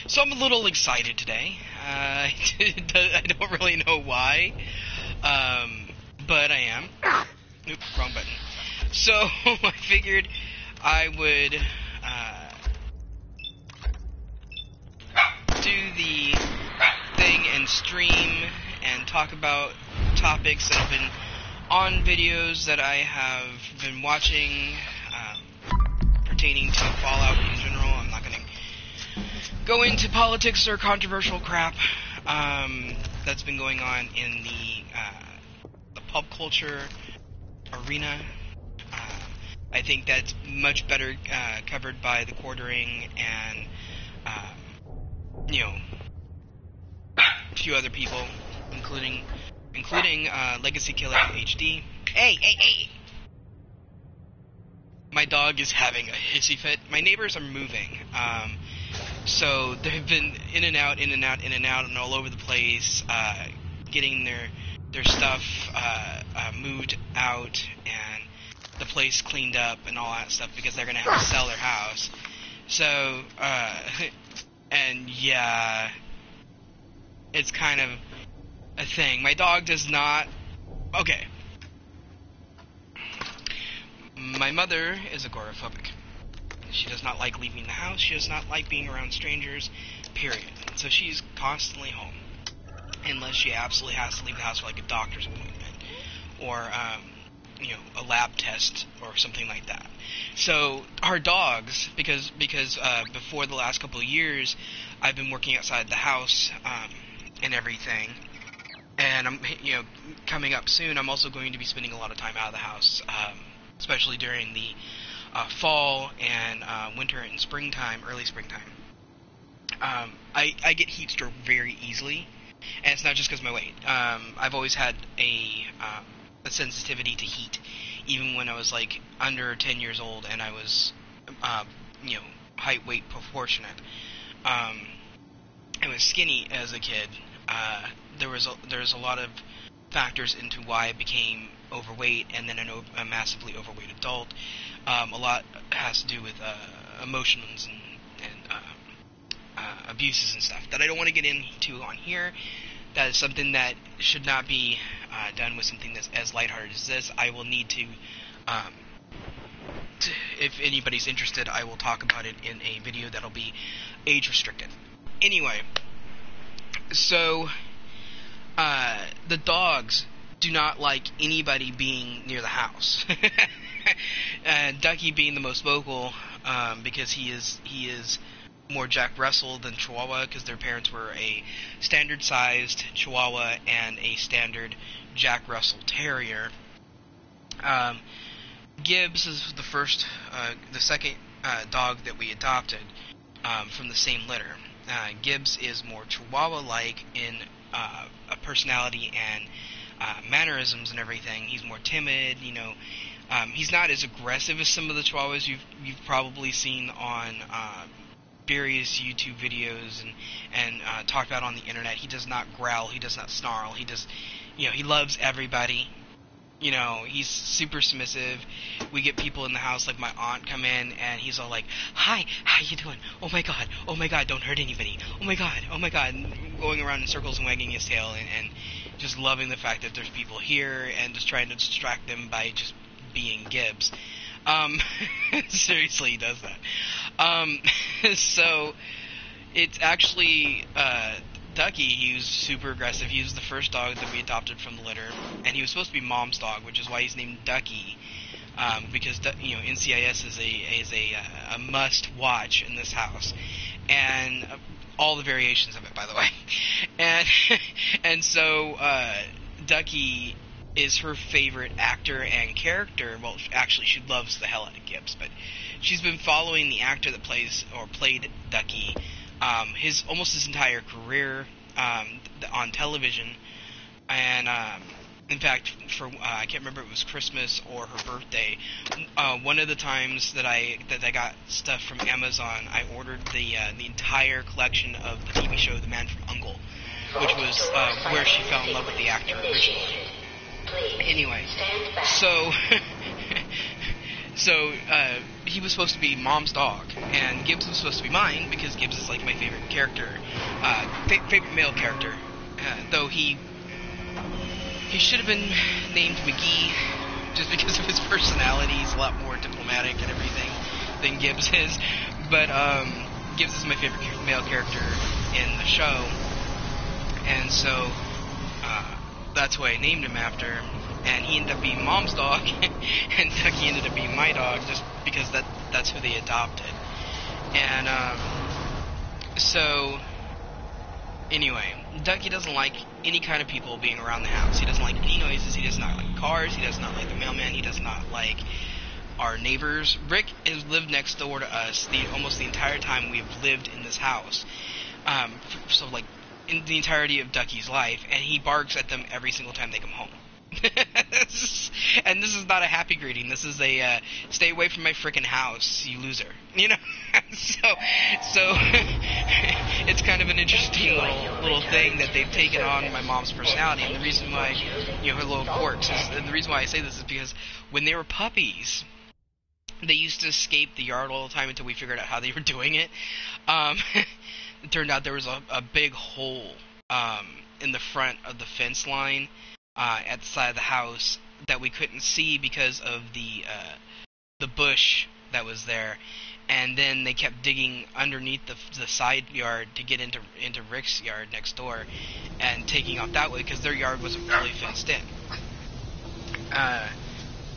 So I'm a little excited today. I don't really know why, but I am. Oops, wrong button. So I figured I would do the thing and stream and talk about topics that have been on videos that I have been watching pertaining to Fallout in general. I'm not going to go into politics or controversial crap that's been going on in the pop culture arena. I think that's much better covered by the Quartering and a few other people, including Legacy Killer HD. Hey! My dog is having a hissy fit. My neighbors are moving. So they've been in and out, and all over the place, getting their stuff moved out and the place cleaned up and all that stuff because they're gonna have to sell their house. So, and yeah, it's kind of a thing. My dog does not. Okay. My mother is agoraphobic. She does not like leaving the house. She does not like being around strangers, period. So she's constantly home. Unless she absolutely has to leave the house for like a doctor's appointment. Or, a lab test or something like that. So our dogs, because before the last couple of years, I've been working outside the house and everything. And I'm, coming up soon, I'm also going to be spending a lot of time out of the house, especially during the fall and winter and springtime, early springtime. I get heat stroke very easily, and it's not just because of my weight. I've always had a sensitivity to heat, even when I was like under 10 years old and I was, height weight proportionate. I was skinny as a kid. There was a lot of factors into why I became overweight, and then a massively overweight adult. A lot has to do with emotions and abuses and stuff that I don't want to get into on here. That is something that should not be done with something that's as lighthearted as this. I will need to, if anybody's interested, I will talk about it in a video that'll be age restricted. Anyway, so the dogs do not like anybody being near the house. Ducky being the most vocal, because he is more Jack Russell than Chihuahua, because their parents were a standard-sized Chihuahua and a standard Jack Russell Terrier. Gibbs is the second dog that we adopted from the same litter. Gibbs is more Chihuahua-like in a personality and mannerisms and everything. He's more timid, he's not as aggressive as some of the Chihuahuas you've probably seen on various YouTube videos and talked about on the internet. He does not growl, he does not snarl, he loves everybody. He's super submissive. We get people in the house, like my aunt come in, and he's all like, "Hi, how you doing? Oh my god, don't hurt anybody. Oh my god," and going around in circles and wagging his tail and just loving the fact that there's people here and just trying to distract them by just being Gibbs. Seriously, he does that. So it's actually Ducky. He was super aggressive. He was the first dog that we adopted from the litter, and he was supposed to be Mom's dog, which is why he's named Ducky, because NCIS is a must watch in this house, and all the variations of it, by the way, and so Ducky is her favorite actor and character. Well, actually, she loves the hell out of Gibbs, but she's been following the actor that played Ducky almost his entire career on television, and in fact, for I can't remember if it was Christmas or her birthday. One of the times that I got stuff from Amazon, I ordered the entire collection of the TV show The Man from U.N.C.L.E., which was where she fell in love with the actor originally. Anyway, so he was supposed to be Mom's dog, and Gibbs was supposed to be mine because Gibbs is like my favorite character, favorite male character. Though he should have been named McGee, just because of his personality. He's a lot more diplomatic and everything than Gibbs is. But Gibbs is my favorite male character in the show, and so that's why I named him after. And he ended up being Mom's dog, and Ducky ended up being my dog, just because that's who they adopted. And so anyway, Ducky doesn't like any kind of people being around the house. He doesn't like any noises. He does not like cars. He does not like the mailman. He does not like our neighbors. Rick has lived next door to us almost the entire time we have lived in this house. So like in the entirety of Ducky's life, and he barks at them every single time they come home. And this is not a happy greeting. This is a stay away from my frickin' house, you loser. You know, so it's kind of an interesting little thing that they've taken on my mom's personality. And the reason why, her little quirks and the reason why I say this is because when they were puppies, they used to escape the yard all the time until we figured out how they were doing it. It turned out there was a big hole in the front of the fence line at the side of the house that we couldn't see because of the bush that was there, and then they kept digging underneath the side yard to get into Rick's yard next door, and taking off that way because their yard wasn't really fenced in,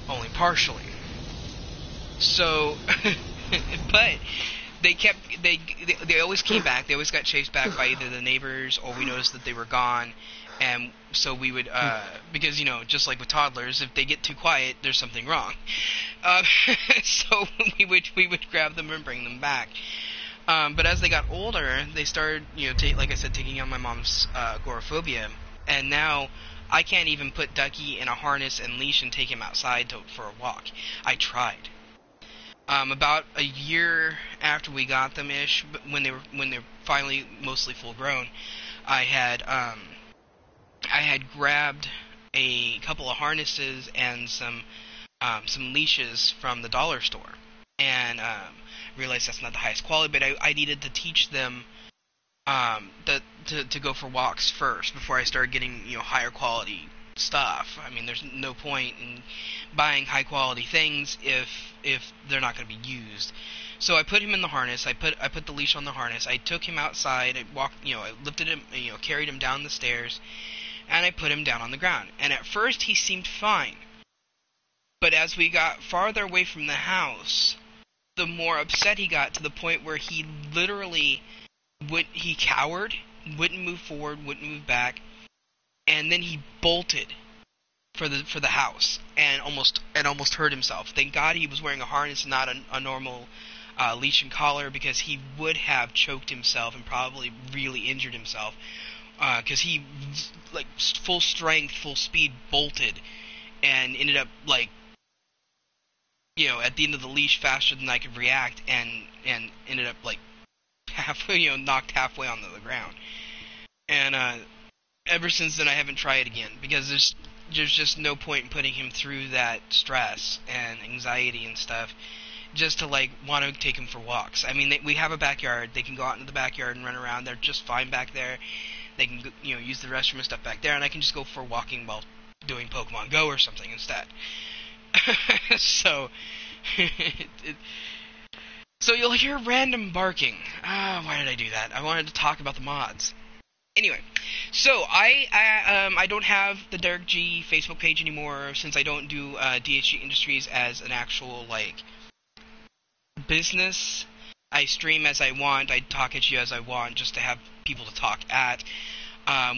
only partially. So, but they always came back. They always got chased back by either the neighbors or we noticed that they were gone. And so we would, because, just like with toddlers, if they get too quiet, there's something wrong. So we would grab them and bring them back. But as they got older, they started, like I said, taking on my mom's agoraphobia. And now I can't even put Ducky in a harness and leash and take him outside for a walk. I tried. About a year after we got them ish, when they were finally mostly full grown, I had grabbed a couple of harnesses and some leashes from the dollar store, and realized that's not the highest quality, but I needed to teach them to go for walks first before I started getting higher quality stuff. I mean, there's no point in buying high quality things if they're not going to be used. So I put him in the harness. I put the leash on the harness. I took him outside. I walked, I lifted him, carried him down the stairs, and I put him down on the ground. And at first he seemed fine, but as we got farther away from the house, the more upset he got, to the point where he literally he cowered, wouldn't move forward, wouldn't move back. And then he bolted for the house and almost hurt himself. Thank God he was wearing a harness, not a normal leash and collar, because he would have choked himself and probably really injured himself. Because he, like, full strength, full speed, bolted and ended up, like, at the end of the leash faster than I could react, and ended up, like, halfway, knocked halfway onto the ground. And ever since then I haven't tried again, because there's just no point in putting him through that stress and anxiety and stuff just to like want to take him for walks. I mean, we have a backyard. They can go out into the backyard and run around. They're just fine back there. They can use the restroom and stuff back there, and I can just go for walking while doing Pokemon Go or something instead. So so you'll hear random barking. Why did I do that? I wanted to talk about the mods. Anyway, so I don't have the Derek G Facebook page anymore, since I don't do DHG Industries as an actual, like, business. I stream as I want, I talk at you as I want, just to have people to talk at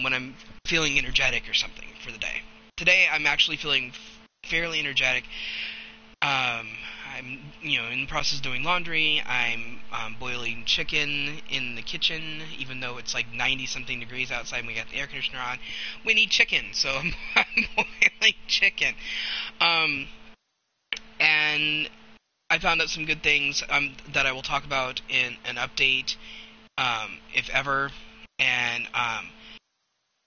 when I'm feeling energetic or something for the day. Today I'm actually feeling fairly energetic. I'm, in the process of doing laundry. I'm boiling chicken in the kitchen, even though it's like 90-something degrees outside and we got the air conditioner on. We need chicken, so I'm boiling chicken. And I found out some good things that I will talk about in an update, if ever, and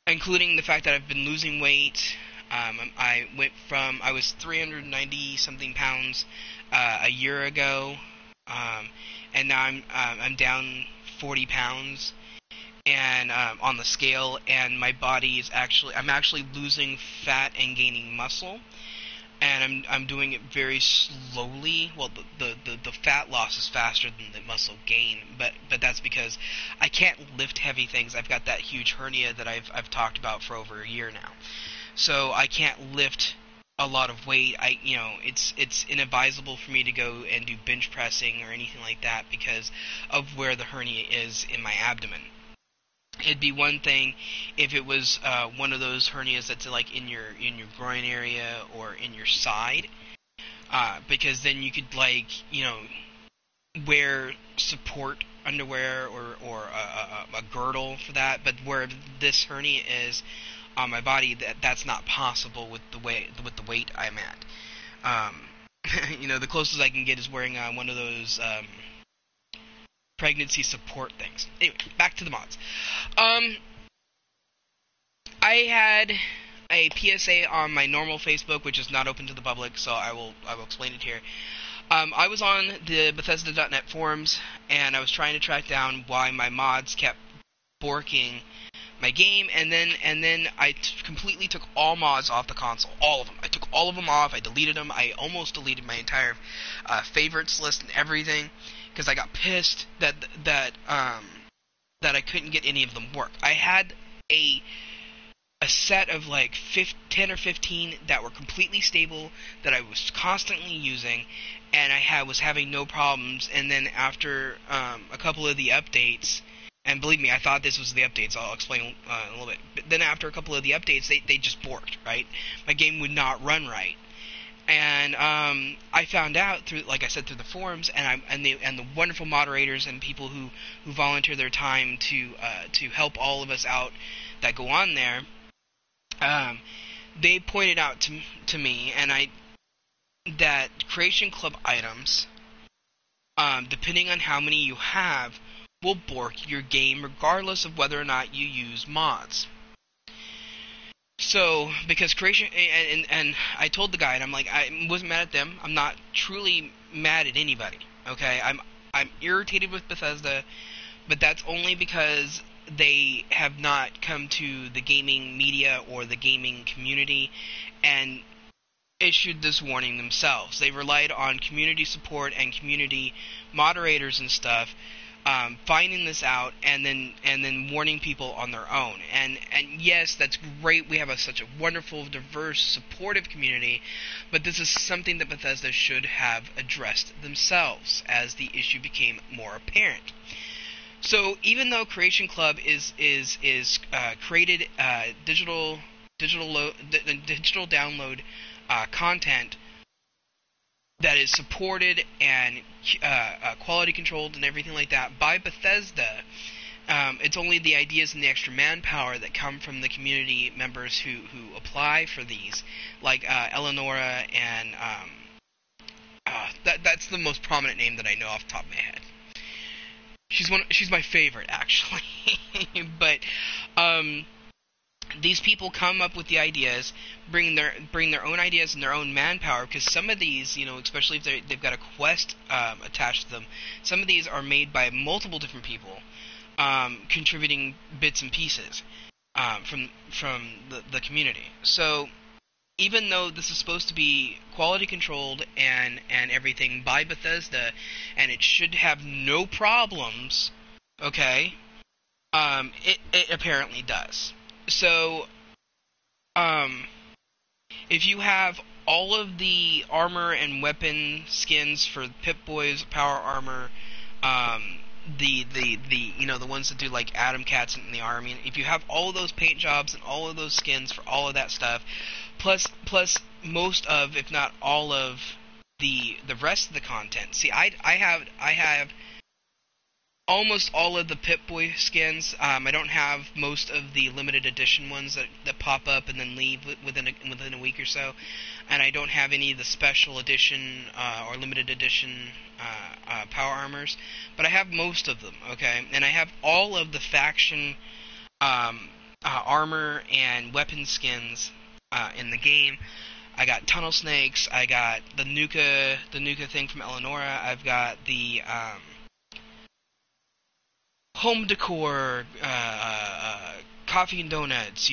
including the fact that I've been losing weight. I was 390-something pounds a year ago, and now I'm down 40 pounds, and on the scale, and my body is I'm actually losing fat and gaining muscle, and I'm doing it very slowly. Well, the fat loss is faster than the muscle gain, but that's because I can't lift heavy things. I've got that huge hernia that I've talked about for over a year now, so I can't lift a lot of weight. It's inadvisable for me to go and do bench pressing or anything like that because of where the hernia is in my abdomen. It'd be one thing if it was one of those hernias that's like in your groin area or in your side, because then you could wear support underwear or a girdle for that. But where this hernia is on my body, that's not possible with the weight I'm at. The closest I can get is wearing one of those pregnancy support things. Anyway, back to the mods. I had a PSA on my normal Facebook, which is not open to the public, so I will explain it here. I was on the Bethesda.net forums, and I was trying to track down why my mods kept borking my game, and then I completely took all mods off the console, all of them. I took all of them off. I deleted them. I almost deleted my entire favorites list and everything, because I got pissed that I couldn't get any of them work. I had a set of like 10 or 15 that were completely stable that I was constantly using, and I was having no problems. And then after a couple of the updates, and believe me, I thought this was the updates. I'll explain in a little bit. But then after a couple of the updates, they just borked, right? My game would not run right. And I found out through, like I said, through the forums, and the wonderful moderators and people who volunteer their time to help all of us out that go on there. They pointed out to me that Creation Club items, depending on how many you have, will bork your game regardless of whether or not you use mods. So, because Creation, and I told the guy, and I'm like, I wasn't mad at them. I'm not truly mad at anybody. Okay, I'm irritated with Bethesda, but that's only because they have not come to the gaming media or the gaming community and issued this warning themselves. They relied on community support and community moderators and stuff, finding this out and then warning people on their own. And yes, that's great. We have such a wonderful, diverse, supportive community, but this is something that Bethesda should have addressed themselves as the issue became more apparent. So even though Creation Club is created digital download content that is supported and quality controlled and everything like that by Bethesda, it's only the ideas and the extra manpower that come from the community members who apply for these, like Eleonora, and that's the most prominent name that I know off the top of my head. She's my favorite, actually. But these people come up with the ideas, bring their own ideas and their own manpower, because some of these, especially if they've got a quest attached to them, some of these are made by multiple different people, contributing bits and pieces from the community. So even though this is supposed to be quality controlled and everything by Bethesda, and it should have no problems, okay, it apparently does. So, if you have all of the armor and weapon skins for Pip-Boy's power armor, the ones that do like Atom Cats in the army, if you have all of those paint jobs and all of those skins for all of that stuff, plus most of, if not all of, the rest of the content. See, I have almost all of the Pip-Boy skins. I don't have most of the limited edition ones that pop up and then leave within a week or so, and I don't have any of the special edition or limited edition power armors, but I have most of them. Okay, and I have all of the faction armor and weapon skins in the game. I got Tunnel Snakes. I got the Nuka thing from Eleonora. I've got the home decor, coffee and donuts,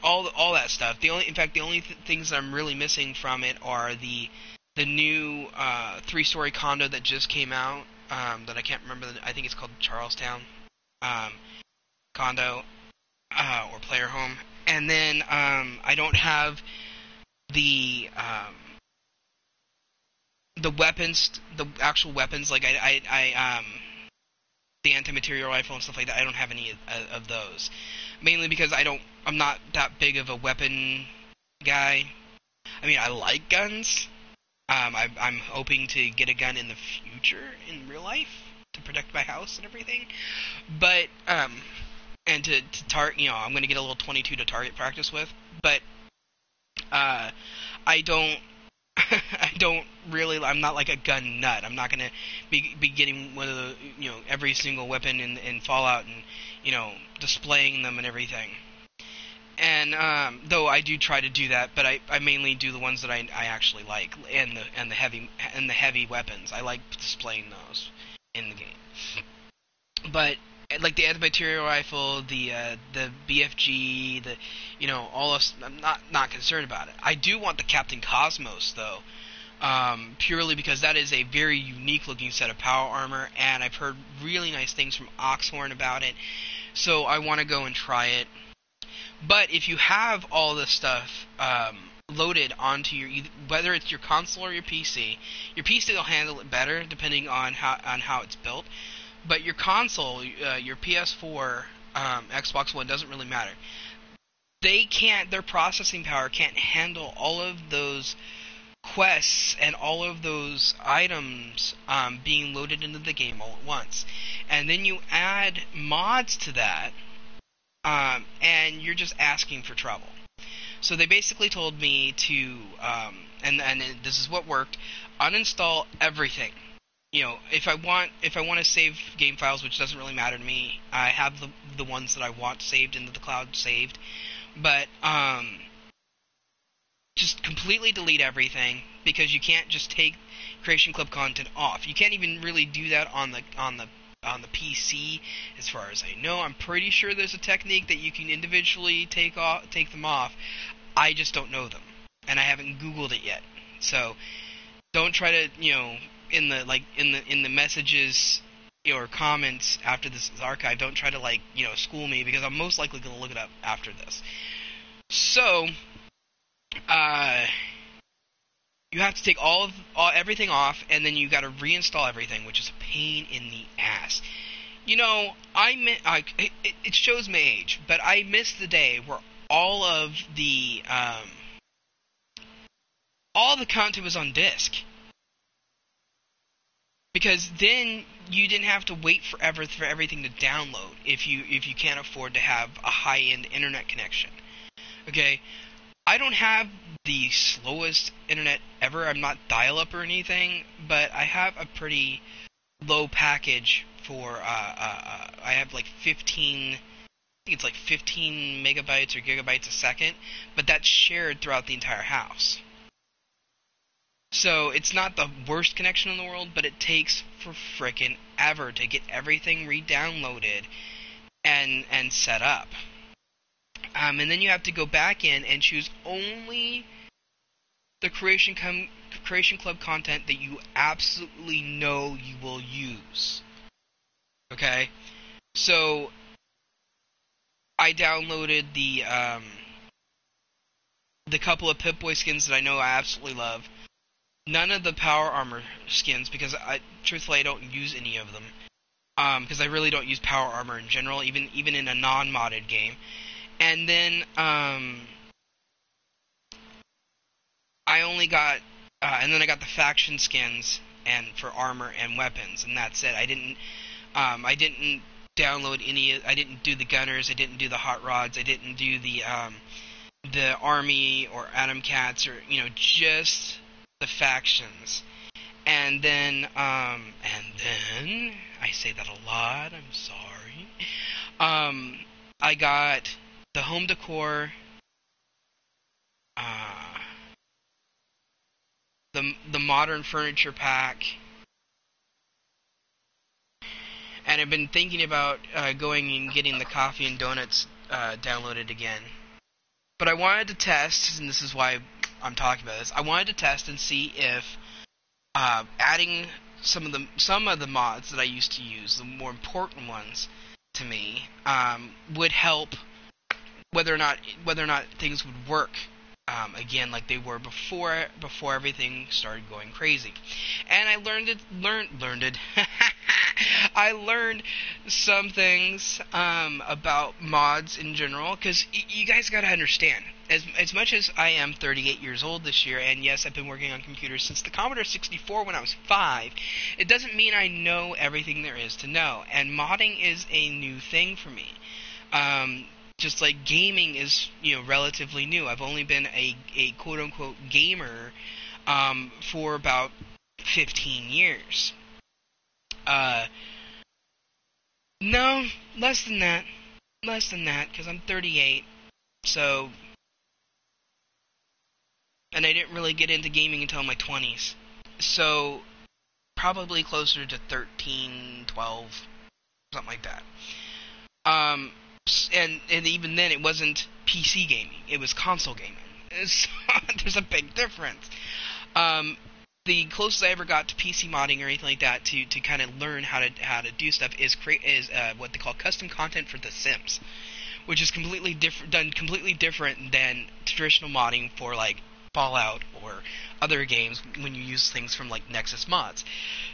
all that stuff. In fact, the only things that I'm really missing from it are the new 3-story condo that just came out. That I can't remember. I think it's called Charlestown condo or player home. And then I don't have the weapons, the actual weapons. Like the anti-material rifle and stuff like that. I don't have any of those. Mainly because I'm not that big of a weapon guy. I mean, I like guns. I'm hoping to get a gun in the future, in real life, to protect my house and everything. But, and to target, I'm going to get a little 22 to target practice with. But, I don't really, I'm not like a gun nut. I'm not going to be getting one of the, every single weapon in Fallout and, displaying them and everything. And though I do try to do that, but I mainly do the ones that I actually like, and the heavy weapons. I like displaying those in the game. But like the anti-material rifle, the BFG, all this, I'm not concerned about it. I do want the Captain Cosmos though, purely because that is a very unique looking set of power armor, and I've heard really nice things from Oxhorn about it. So I want to go and try it. But if you have all this stuff loaded onto whether it's your console or your PC will handle it better depending on how it's built. But your console, your PS4, Xbox One, doesn't really matter. Their processing power can't handle all of those quests and all of those items being loaded into the game all at once. And then you add mods to that, and you're just asking for trouble. So they basically told me to, and this is what worked, uninstall everything. If I want to save game files, which doesn't really matter to me, I have the ones that I want saved into the cloud saved. But just completely delete everything, because you can't just take Creation Club content off. You can't even really do that on the PC, as far as I know. I'm pretty sure there's a technique that you can individually take them off. I just don't know them, and I haven't Googled it yet. So don't try to, in the messages or comments after this is archived, don't try to school me, because I'm most likely going to look it up after this. So you have to take everything off, and then you got to reinstall everything, which is a pain in the ass. It shows my age, but I miss the day where all the content was on disk. Because then you didn't have to wait forever for everything to download if you can't afford to have a high-end internet connection. Okay? I don't have the slowest internet ever. I'm not dial-up or anything, but I have a pretty low package for I have 15, I think it's 15 megabytes or gigabytes a second, but that's shared throughout the entire house. So it's not the worst connection in the world, but it takes for frickin' ever to get everything re-downloaded and set up. And then you have to go back in and choose only the Creation Club content that you absolutely know you will use. Okay? So I downloaded the couple of Pip-Boy skins that I know I absolutely love. None of the Power Armor skins, because truthfully I don't use any of them. Because I really don't use Power Armor in general, even in a non-modded game. And then I got the faction skins and for armor and weapons, and that's it. I didn't download any. I didn't do the gunners. I didn't do the hot rods. I didn't do the army or Atom Cats, or just the factions. And then I say that a lot. I'm sorry. I got the home decor, the modern furniture pack, and I've been thinking about going and getting the Coffee and Donuts downloaded again. But I wanted to test, and this is why I'm talking about this. I wanted to test and see if adding some of the mods that I used to use, the more important ones to me, would help whether or not things would work again like they were before everything started going crazy. And I learned I learned some things about mods in general, because you guys got to understand, as much as I am 38 years old this year, and yes, I've been working on computers since the Commodore 64 when I was 5, it doesn't mean I know everything there is to know, and modding is a new thing for me. Just like gaming is, relatively new. I've only been a quote-unquote gamer for about 15 years. No, less than that, because I'm 38, so, and I didn't really get into gaming until my 20s, so, probably closer to 13, 12, something like that. And even then, it wasn't PC gaming, it was console gaming, so there's a big difference. The closest I ever got to PC modding or anything like that to kind of learn how to do stuff is what they call custom content for The Sims, which is completely different than traditional modding for like Fallout or other games when you use things from like Nexus Mods.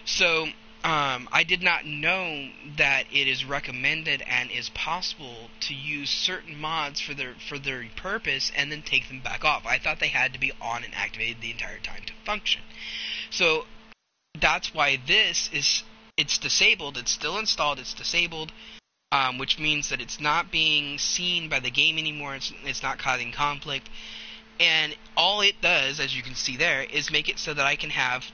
So I did not know that it is recommended and is possible to use certain mods for their purpose and then take them back off. I thought they had to be on and activated the entire time to function. So that's why it's disabled. It's still installed. It's disabled, which means that it's not being seen by the game anymore. It's not causing conflict, and all it does, as you can see there, is make it so that I can have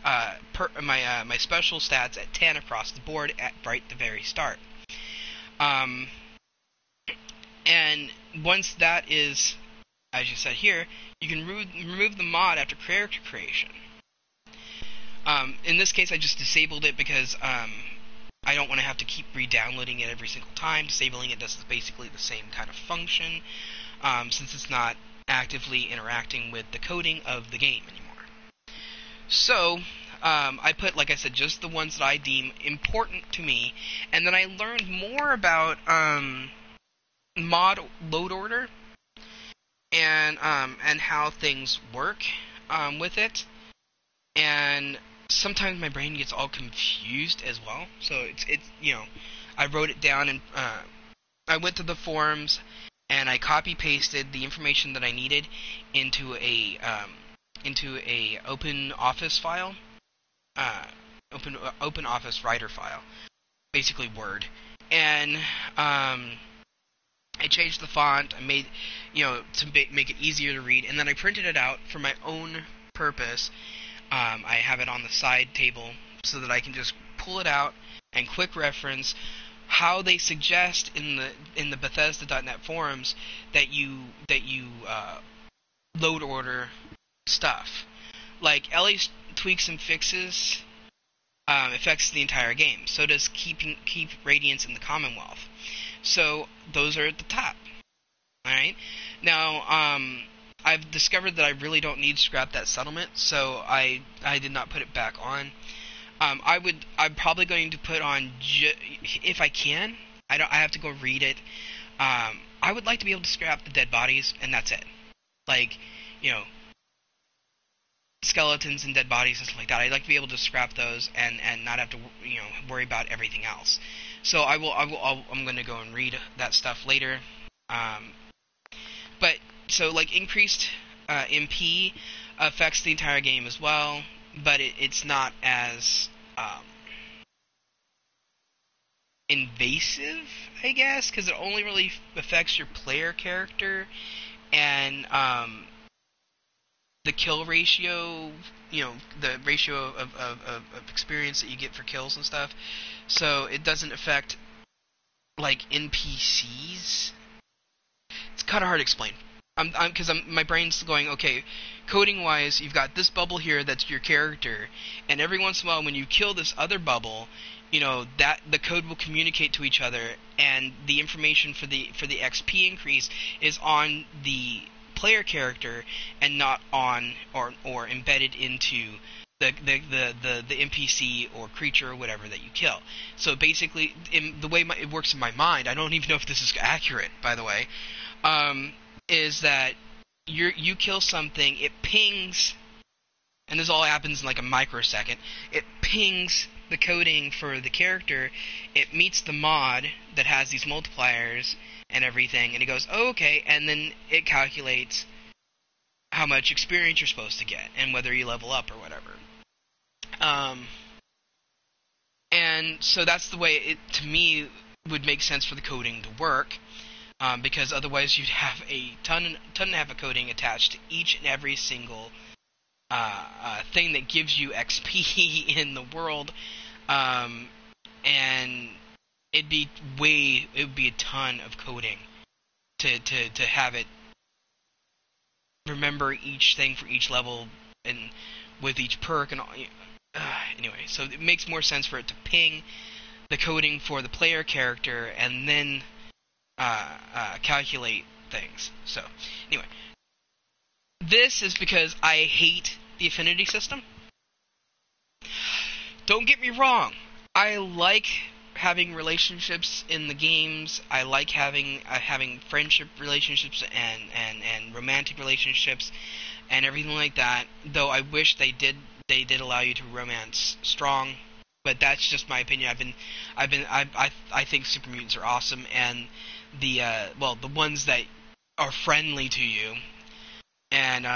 my special stats at 10 across the board at right the very start. And once that is, as you said here, you can remove the mod after character creation. In this case, I just disabled it because I don't want to have to keep re-downloading it every single time. Disabling it does basically the same kind of function, since it's not actively interacting with the coding of the game anymore. So, I put, like I said, just the ones that I deem important to me, and then I learned more about mod load order and how things work with it, and sometimes my brain gets all confused as well. So it's I wrote it down, and I went to the forums and I copy pasted the information that I needed into a open office file, open office writer file, basically Word, and I changed the font. I made to make it easier to read, and then I printed it out for my own purpose. I have it on the side table so that I can just pull it out and quick reference how they suggest in the Bethesda.net forums that you load order stuff. Like Ellie's tweaks and fixes affects the entire game. So does keep Radiance in the Commonwealth. So those are at the top. All right. Now I've discovered that I really don't need to scrap that settlement, so I did not put it back on. I'm probably going to put on if I can. I have to go read it. I would like to be able to scrap the dead bodies, and that's it. Like, skeletons and dead bodies and stuff like that. I'd like to be able to scrap those and not have to worry about everything else. So I'm going to go and read that stuff later. But so like increased MP affects the entire game as well, but it's not as invasive, I guess, because it only really affects your player character and the kill ratio, the ratio of experience that you get for kills and stuff. So it doesn't affect like NPCs. It's kind of hard to explain. Because my brain's going, okay, coding-wise, you've got this bubble here that's your character, and every once in a while when you kill this other bubble, that the code will communicate to each other, and the information for the XP increase is on the player character and not on or embedded into the NPC or creature or whatever that you kill. So basically, the way it works in my mind, I don't even know if this is accurate, by the way, is that you kill something, it pings, and this all happens in like a microsecond. It pings the coding for the character, it meets the mod that has these multipliers and everything, and it goes, oh, okay, and then it calculates how much experience you're supposed to get and whether you level up or whatever. And so that's the way it, to me, would make sense for the coding to work, because otherwise you'd have a ton and a half of coding attached to each and every single thing that gives you XP in the world, and it would be a ton of coding to have it remember each thing for each level and with each perk and all. Anyway, so it makes more sense for it to ping the coding for the player character and then calculate things. So anyway, this is because I hate the affinity system. Don't get me wrong, I like having relationships in the games. I like having friendship relationships and romantic relationships and everything like that. Though I wish they did allow you to romance strong, but that's just my opinion. I think super mutants are awesome, and the ones that are friendly to you, and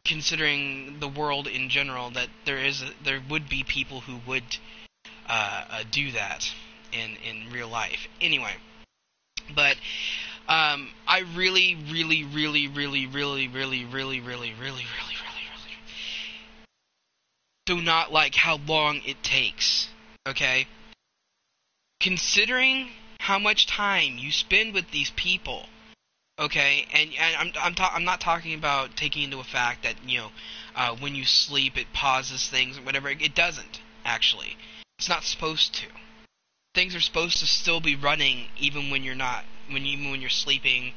considering the world in general, that there would be people who would do that in real life. Anyway, but I really do not like how long it takes. Okay, considering how much time you spend with these people. Okay, and I'm not talking about taking into a fact that when you sleep it pauses things or whatever. It doesn't actually. It's not supposed to. Things are supposed to still be running even when you're not. Even when you're sleeping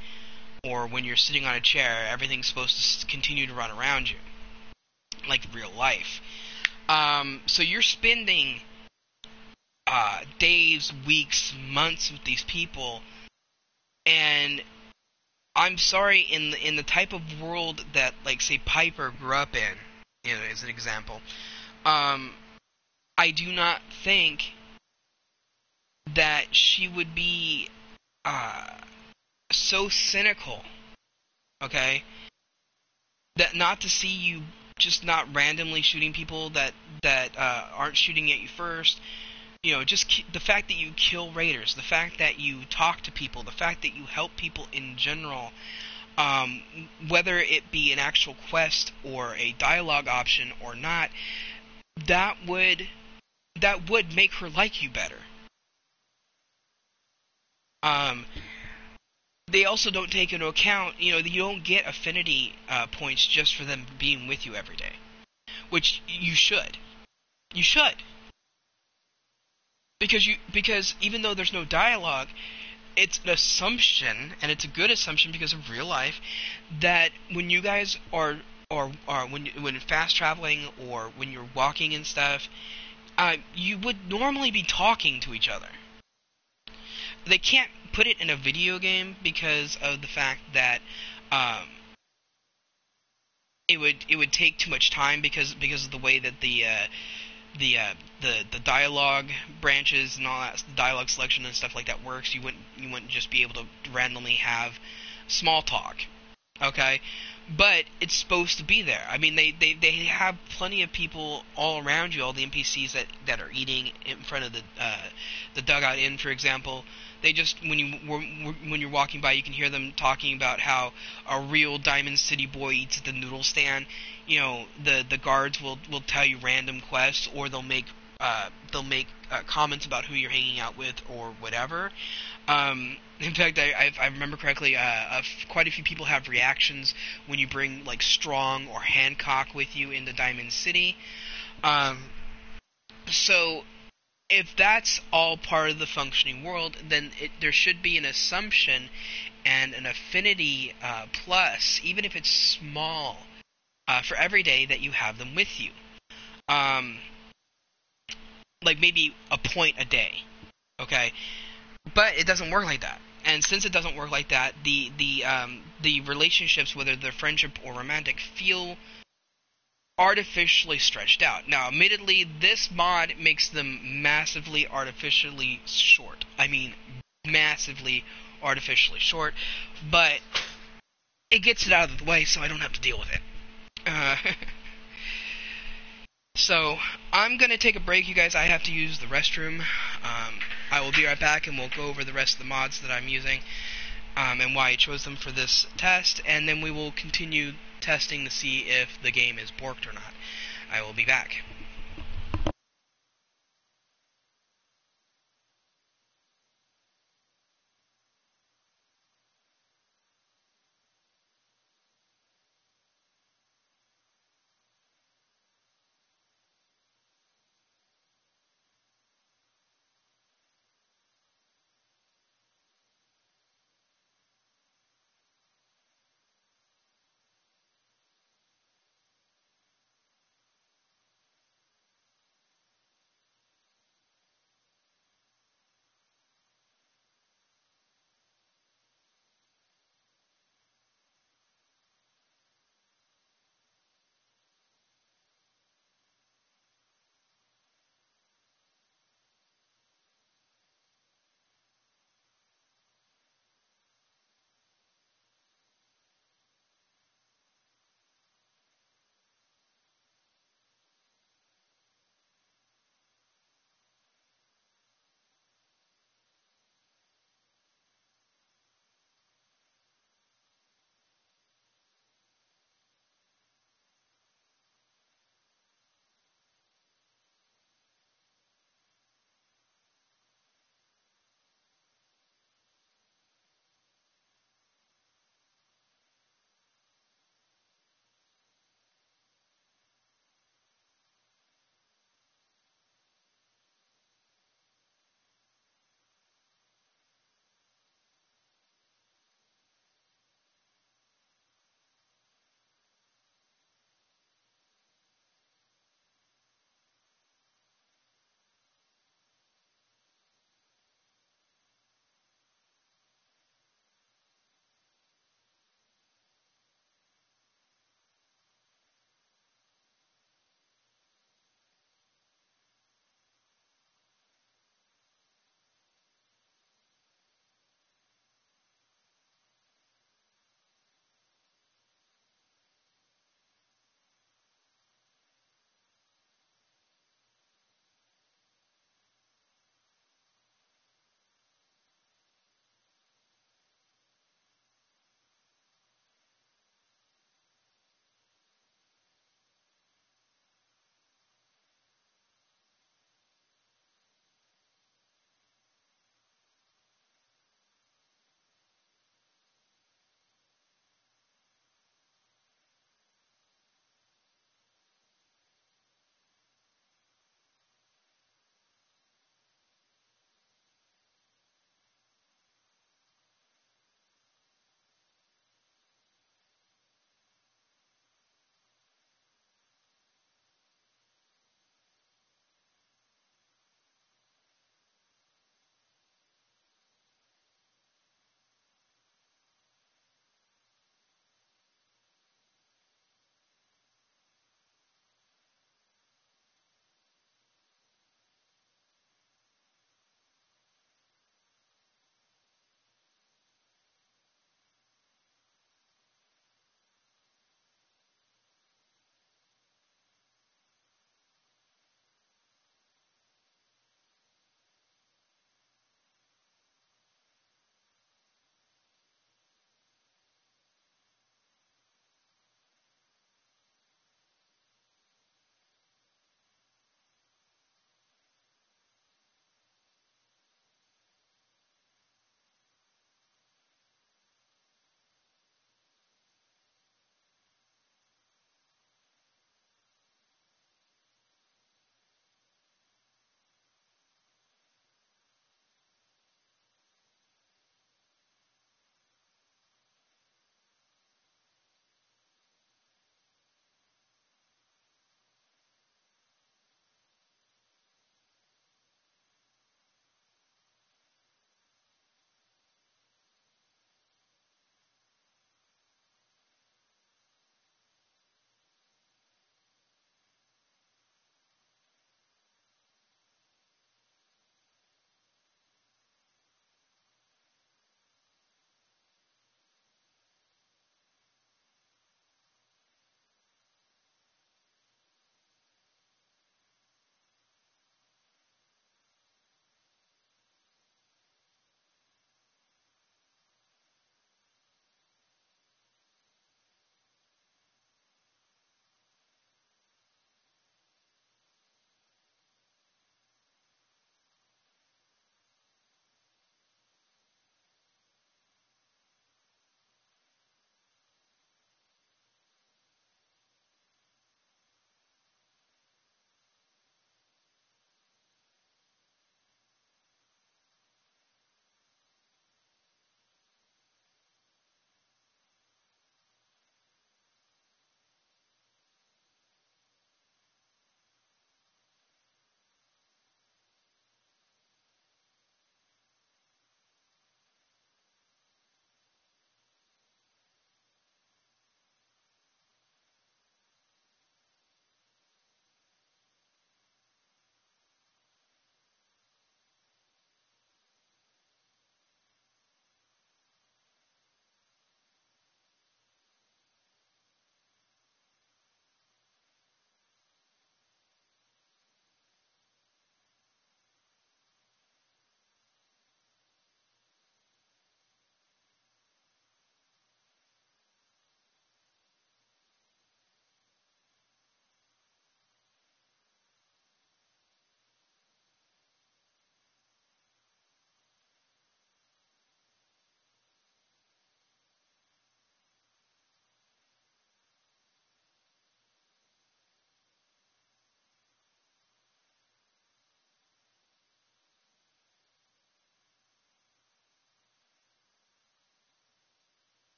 or when you're sitting on a chair, everything's supposed to continue to run around you, like real life. So you're spending days, weeks, months with these people, and I'm sorry, in the type of world that, like, say, Piper grew up in, as an example, I do not think that she would be so cynical, okay, that not to see you just not randomly shooting people that aren't shooting at you first. Just the fact that you kill raiders, the fact that you talk to people, the fact that you help people in general, whether it be an actual quest or a dialogue option or not, that would make her like you better. They also don't take into account, you don't get affinity points just for them being with you every day, which you should. You should. Because even though there's no dialogue, it's an assumption, and it's a good assumption because of real life, that when you guys are when fast traveling or when you're walking and stuff, you would normally be talking to each other. They can't put it in a video game because of the fact that it would take too much time because of the way that the dialogue branches and all that, dialogue selection and stuff like that works. You wouldn't just be able to randomly have small talk, okay? But it's supposed to be there. I mean, they have plenty of people all around you, all the NPCs that are eating in front of the Dugout Inn, for example. They just, when you're walking by, you can hear them talking about how a real Diamond City boy eats at the noodle stand. The guards will tell you random quests, or they'll make comments about who you're hanging out with or whatever. In fact, I remember correctly, quite a few people have reactions when you bring, like, Strong or Hancock with you into Diamond City. So if that's all part of the functioning world, then there should be an assumption and an affinity plus, even if it's small, for every day that you have them with you. Um, like maybe a point a day, okay? But it doesn't work like that. And since it doesn't work like that, the relationships, whether they're friendship or romantic, feel artificially stretched out. Now, admittedly, this mod makes them massively artificially short. I mean, massively artificially short, but it gets it out of the way so I don't have to deal with it. Uh, so, I'm going to take a break, you guys. I have to use the restroom. I will be right back, and we'll go over the rest of the mods that I'm using, and why I chose them for this test, and then we will continue testing to see if the game is borked or not. I will be back.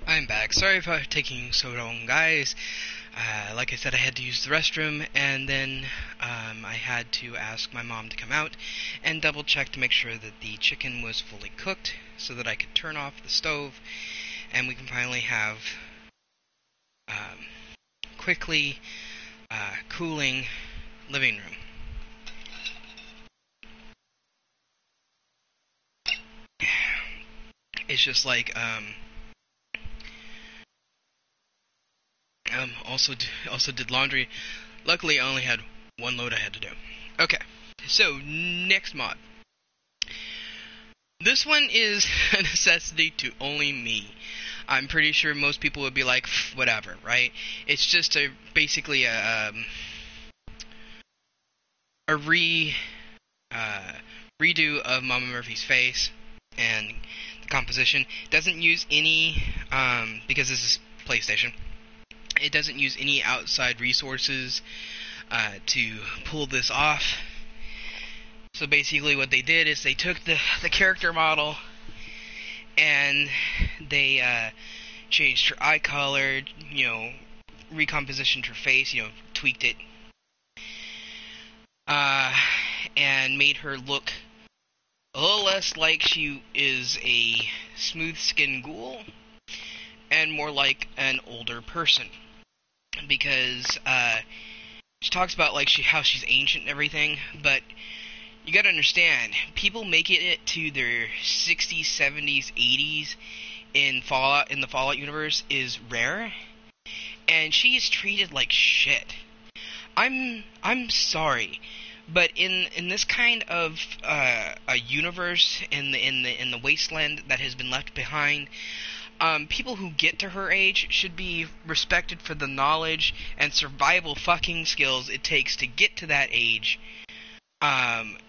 I'm back. Sorry for taking so long, guys. Like I said, I had to use the restroom, and then I had to ask my mom to come out and double check to make sure that the chicken was fully cooked so that I could turn off the stove and we can finally have quickly cooling living room. It's just like also did laundry. Luckily, I only had one load I had to do. Okay, so next mod. This one is a necessity to only me. I'm pretty sure most people would be like, whatever, right? It's just basically a redo of Mama Murphy's face and the composition. It doesn't use any, because this is PlayStation, it doesn't use any outside resources to pull this off. So basically what they did is they took the character model and they changed her eye color, recompositioned her face, tweaked it, and made her look a little less like she is a smooth-skinned ghoul and more like an older person. Because she talks about like how she's ancient and everything, but you gotta understand, people making it to their 60s, 70s, 80s in the Fallout universe is rare, and she is treated like shit. I'm sorry, but in this kind of a universe in the wasteland that has been left behind, people who get to her age should be respected for the knowledge and survival fucking skills it takes to get to that age.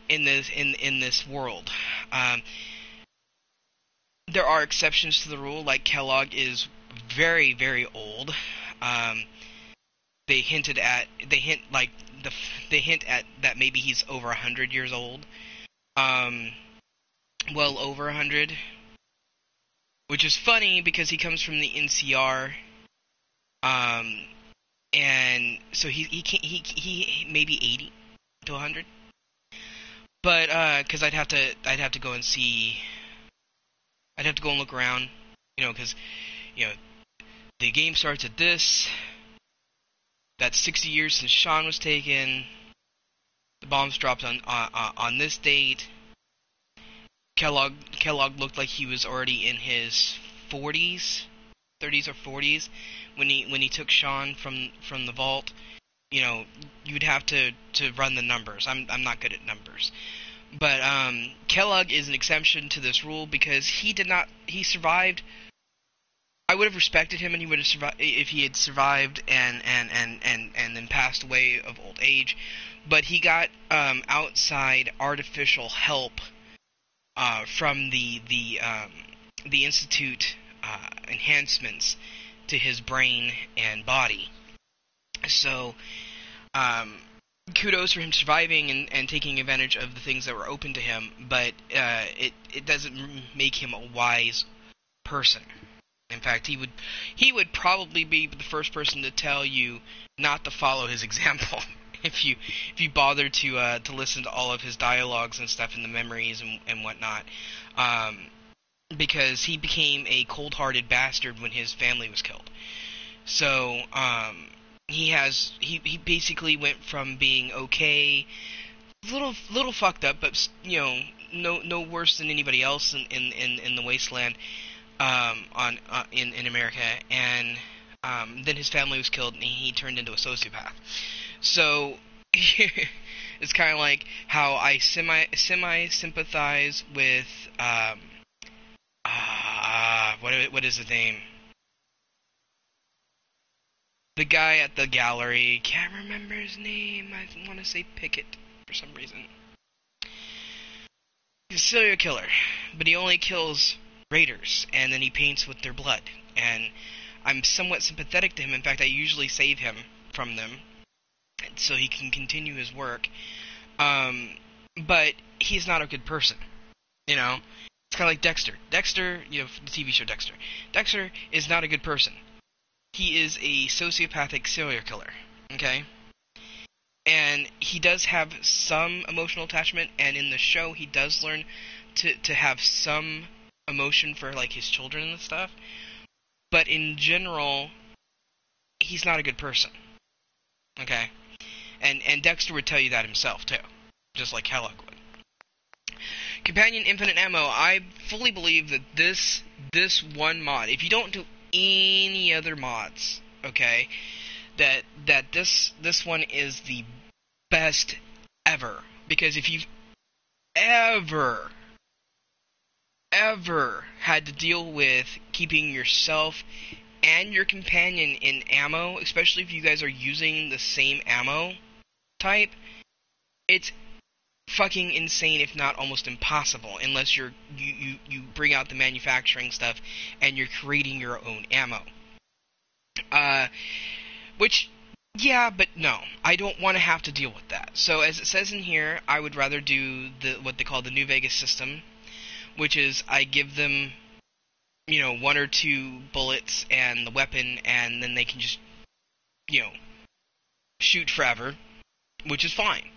In this world, there are exceptions to the rule. Like Kellogg is very, very old. They hint at that maybe he's over 100 years old. Well over 100, which is funny because he comes from the NCR. And so he maybe 80 to 100. But because I'd have to go and see. I'd have to go and look around, because the game starts at this. That's 60 years since Sean was taken. The bombs dropped on this date. Kellogg looked like he was already in his 40s, 30s or 40s when he took Sean from the vault. You'd have to run the numbers. I'm not good at numbers. But Kellogg is an exception to this rule because he survived. I would have respected him and he would have survived if he had survived and then passed away of old age. But he got outside artificial help from the Institute enhancements to his brain and body. So, kudos for him surviving and taking advantage of the things that were open to him, but it doesn't make him a wise person. In fact, he would probably be the first person to tell you not to follow his example if you bother to listen to all of his dialogues and stuff and the memories and whatnot, because he became a cold-hearted bastard when his family was killed. So, he basically went from being okay, little fucked up, but no worse than anybody else in the wasteland, in America, and then his family was killed and he turned into a sociopath. So it's kind of like how I semi sympathize with what is his name? The guy at the gallery, can't remember his name. I want to say Pickett for some reason. He's a serial killer, but he only kills raiders, and then he paints with their blood. And I'm somewhat sympathetic to him. In fact, I usually save him from them, so he can continue his work. But he's not a good person, It's kind of like Dexter. Dexter, the TV show Dexter. Dexter is not a good person. He is a sociopathic serial killer, okay? And he does have some emotional attachment, and in the show he does learn to have some emotion for, like, his children and stuff. But in general, he's not a good person, okay? And Dexter would tell you that himself, too. Just like Kellogg would. Companion Infinite Ammo, I fully believe that this one mod, if you don't do any other mods, okay, that this one is the best ever. Because if you've ever had to deal with keeping yourself and your companion in ammo, especially if you guys are using the same ammo type, it's fucking insane, if not almost impossible, unless you bring out the manufacturing stuff and you're creating your own ammo. Which, yeah, but no, I don't want to have to deal with that. So as it says in here, I would rather do what they call the New Vegas system, which is I give them, 1 or 2 bullets and the weapon, and then they can just, shoot forever, which is fine.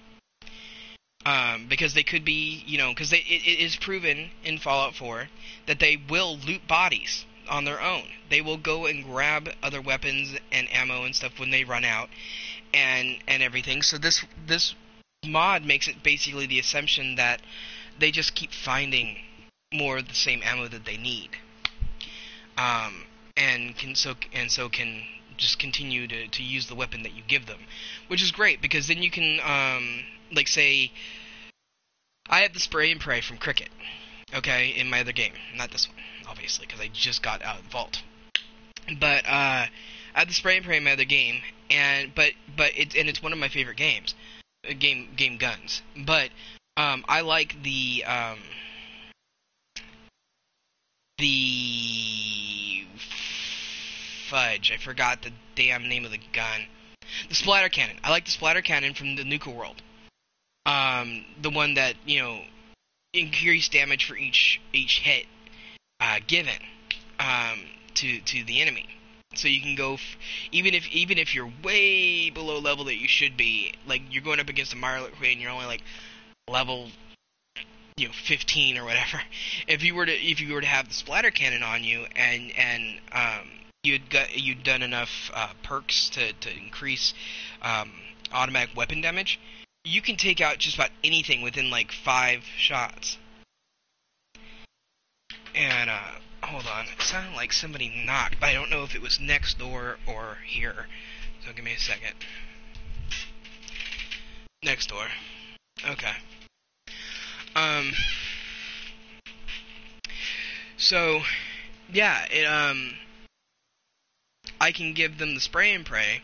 Because they could be, because it is proven in Fallout 4 that they will loot bodies on their own. They will go and grab other weapons and ammo and stuff when they run out, and everything. So this mod makes it basically the assumption that they just keep finding more of the same ammo that they need, and can just continue to use the weapon that you give them, which is great, because then you can, like, say, I have the spray and pray from Cricket, okay, in my other game. Not this one, obviously, because I just got out of the vault. But I have the spray and pray in my other game, but it's one of my favorite games, game guns. But I like the fudge. I forgot the damn name of the gun. The splatter cannon. I like the splatter cannon from the Nuka World. The one that, increase damage for each hit given to the enemy. So you can go even if you're way below level that you should be, like you're going up against a Mirelurk and you're only like level 15 or whatever. If you were to have the splatter cannon on you and you'd done enough perks to increase automatic weapon damage, you can take out just about anything within like 5 shots. And hold on, it sounded like somebody knocked, but I don't know if it was next door or here. So give me a second. Next door. Okay. So yeah, I can give them the spray and pray,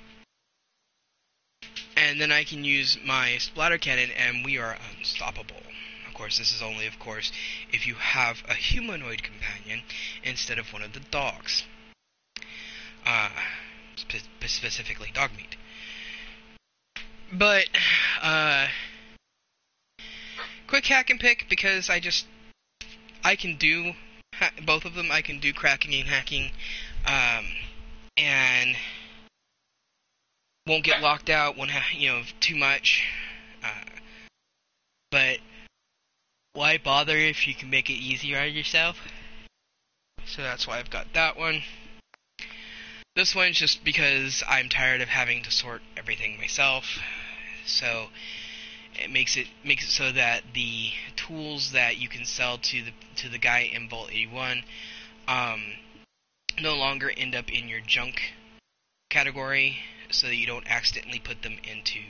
and then I can use my splatter cannon, and we are unstoppable. Of course, this is only, if you have a humanoid companion instead of one of the dogs. Specifically dog meat. But, quick hack and pick, because I can do both of them. I can do cracking and hacking, and won't get locked out, won't have, too much. But why bother if you can make it easier on yourself? So that's why I've got that one. This one's just because I'm tired of having to sort everything myself. So it makes it so that the tools that you can sell to the guy in Vault 81 no longer end up in your junk category, so that you don't accidentally put them into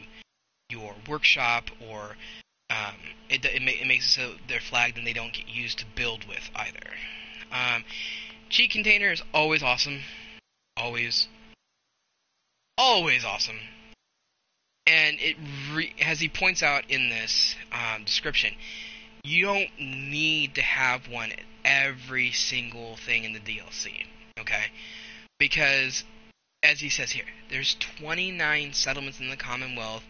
your workshop, or it makes it so they're flagged and they don't get used to build with either. Cheat container is always awesome. Always awesome. And as he points out in this description, you don't need to have one at every single thing in the DLC, okay? Because, as he says here, there's 29 settlements in the Commonwealth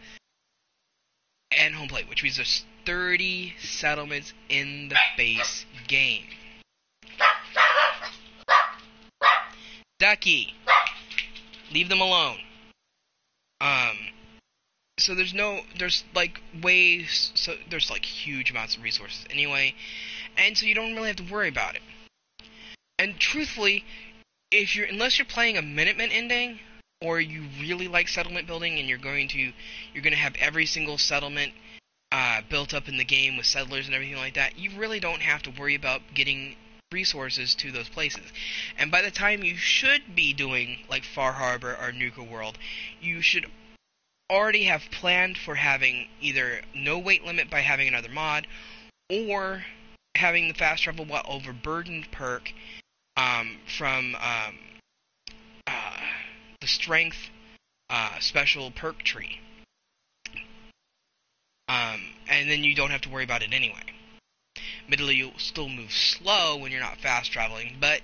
and home plate, which means there's 30 settlements in the base game. Ducky. Leave them alone. So there's like ways, so there's like huge amounts of resources anyway, and so you don't really have to worry about it. And truthfully, unless you're playing a Minutemen ending, or you really like settlement building and you're going to have every single settlement built up in the game with settlers and everything like that, you really don't have to worry about getting resources to those places. And by the time you should be doing like Far Harbor or Nuka World, you should already have planned for having either no weight limit by having another mod, or having the fast travel while overburdened perk from the strength special perk tree. And then you don't have to worry about it anyway. Admittedly, you'll still move slow when you're not fast traveling, but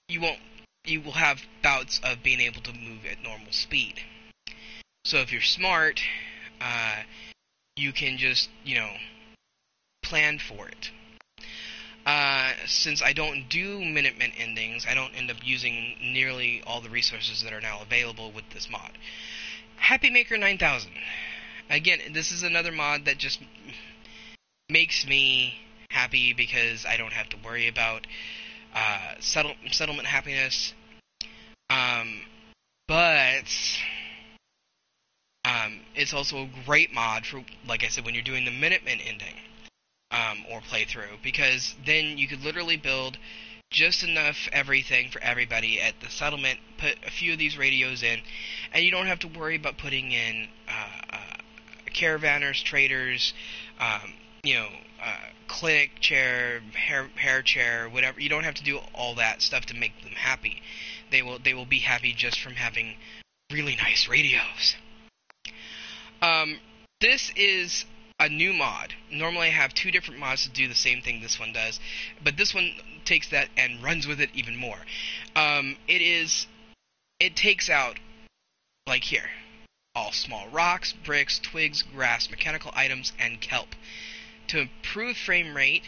you will have bouts of being able to move at normal speed. So if you're smart, you can just, plan for it. Since I don't do Minutemen endings, I don't end up using nearly all the resources that are now available with this mod. Happy Maker 9000. Again, this is another mod that just makes me happy because I don't have to worry about settlement happiness. But it's also a great mod for, like I said, when you're doing the Minutemen ending or playthrough, because then you could literally build just enough everything for everybody at the settlement, put a few of these radios in, and you don't have to worry about putting in caravanners, traders, clinic chair, hair chair, whatever. You don't have to do all that stuff to make them happy. They will be happy just from having really nice radios. This is a new mod. Normally I have two different mods to do the same thing this one does, but this one takes that and runs with it even more. It takes out, like here, all small rocks, bricks, twigs, grass, mechanical items, and kelp. To improve frame rate,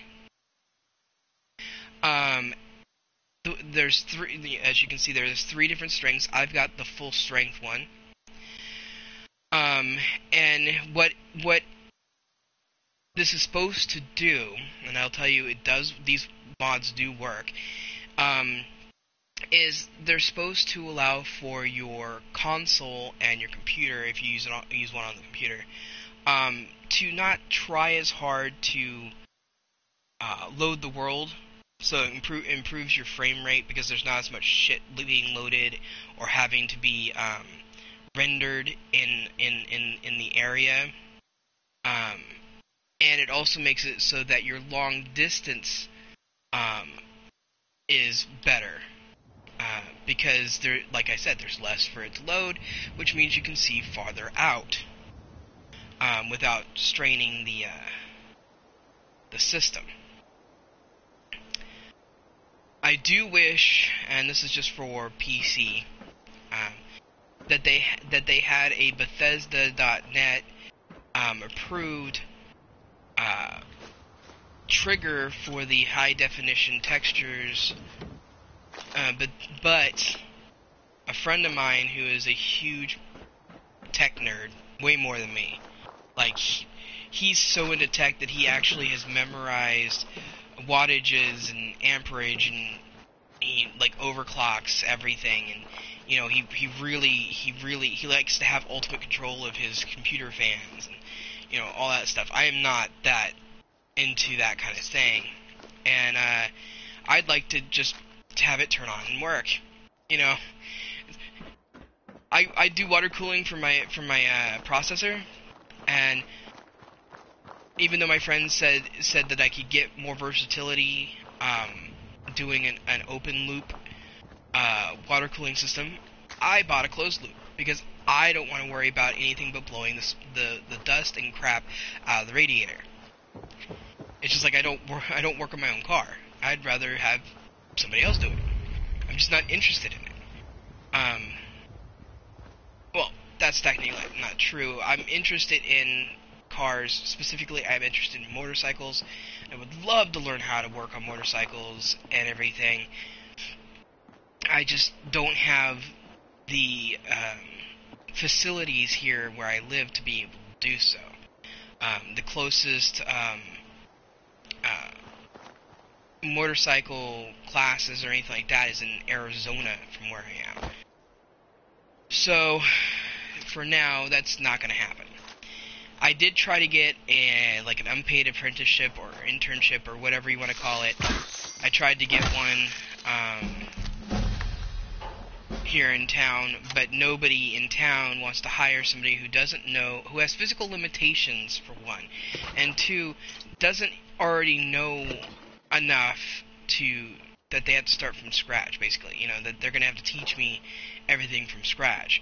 there's three, as you can see, there's 3 different strengths. I've got the full strength one. And what this is supposed to do, and I'll tell you, it does, these mods do work, is they're supposed to allow for your console and your computer, if you use one on the computer, to not try as hard to load the world, so it improves your frame rate because there's not as much shit being loaded or having to be rendered in the area. And it also makes it so that your long distance is better. Because like I said, there's less for it to load, which means you can see farther out without straining the system. I do wish, and this is just for PC, that they had a Bethesda.net approved trigger for the high definition textures, but a friend of mine who is a huge tech nerd, way more than me, like he's so into tech that he actually has memorized wattages and amperage, and he like overclocks everything, and he really likes to have ultimate control of his computer fans, and all that stuff. I am not that into that kind of thing, and I'd like to just have it turn on and work. I do water cooling for my processor, and even though my friend said that I could get more versatility doing an open loop water cooling system, I bought a closed loop because I don't want to worry about anything but blowing the dust and crap out of the radiator. It's just like I don't work on my own car. I'd rather have somebody else do it. I'm just not interested in it. Well, that's technically not true. I'm interested in cars. Specifically, I'm interested in motorcycles. I would love to learn how to work on motorcycles and everything. I just don't have the facilities here where I live to be able to do so. The closest motorcycle classes or anything like that is in Arizona from where I am. So, for now, that's not going to happen. I did try to get an unpaid apprenticeship or internship or whatever you want to call it. I tried to get one here in town, but nobody in town wants to hire somebody who doesn't know, who has physical limitations, for one, and two, doesn't already know enough that they have to start from scratch, basically. That they're going to have to teach me everything from scratch.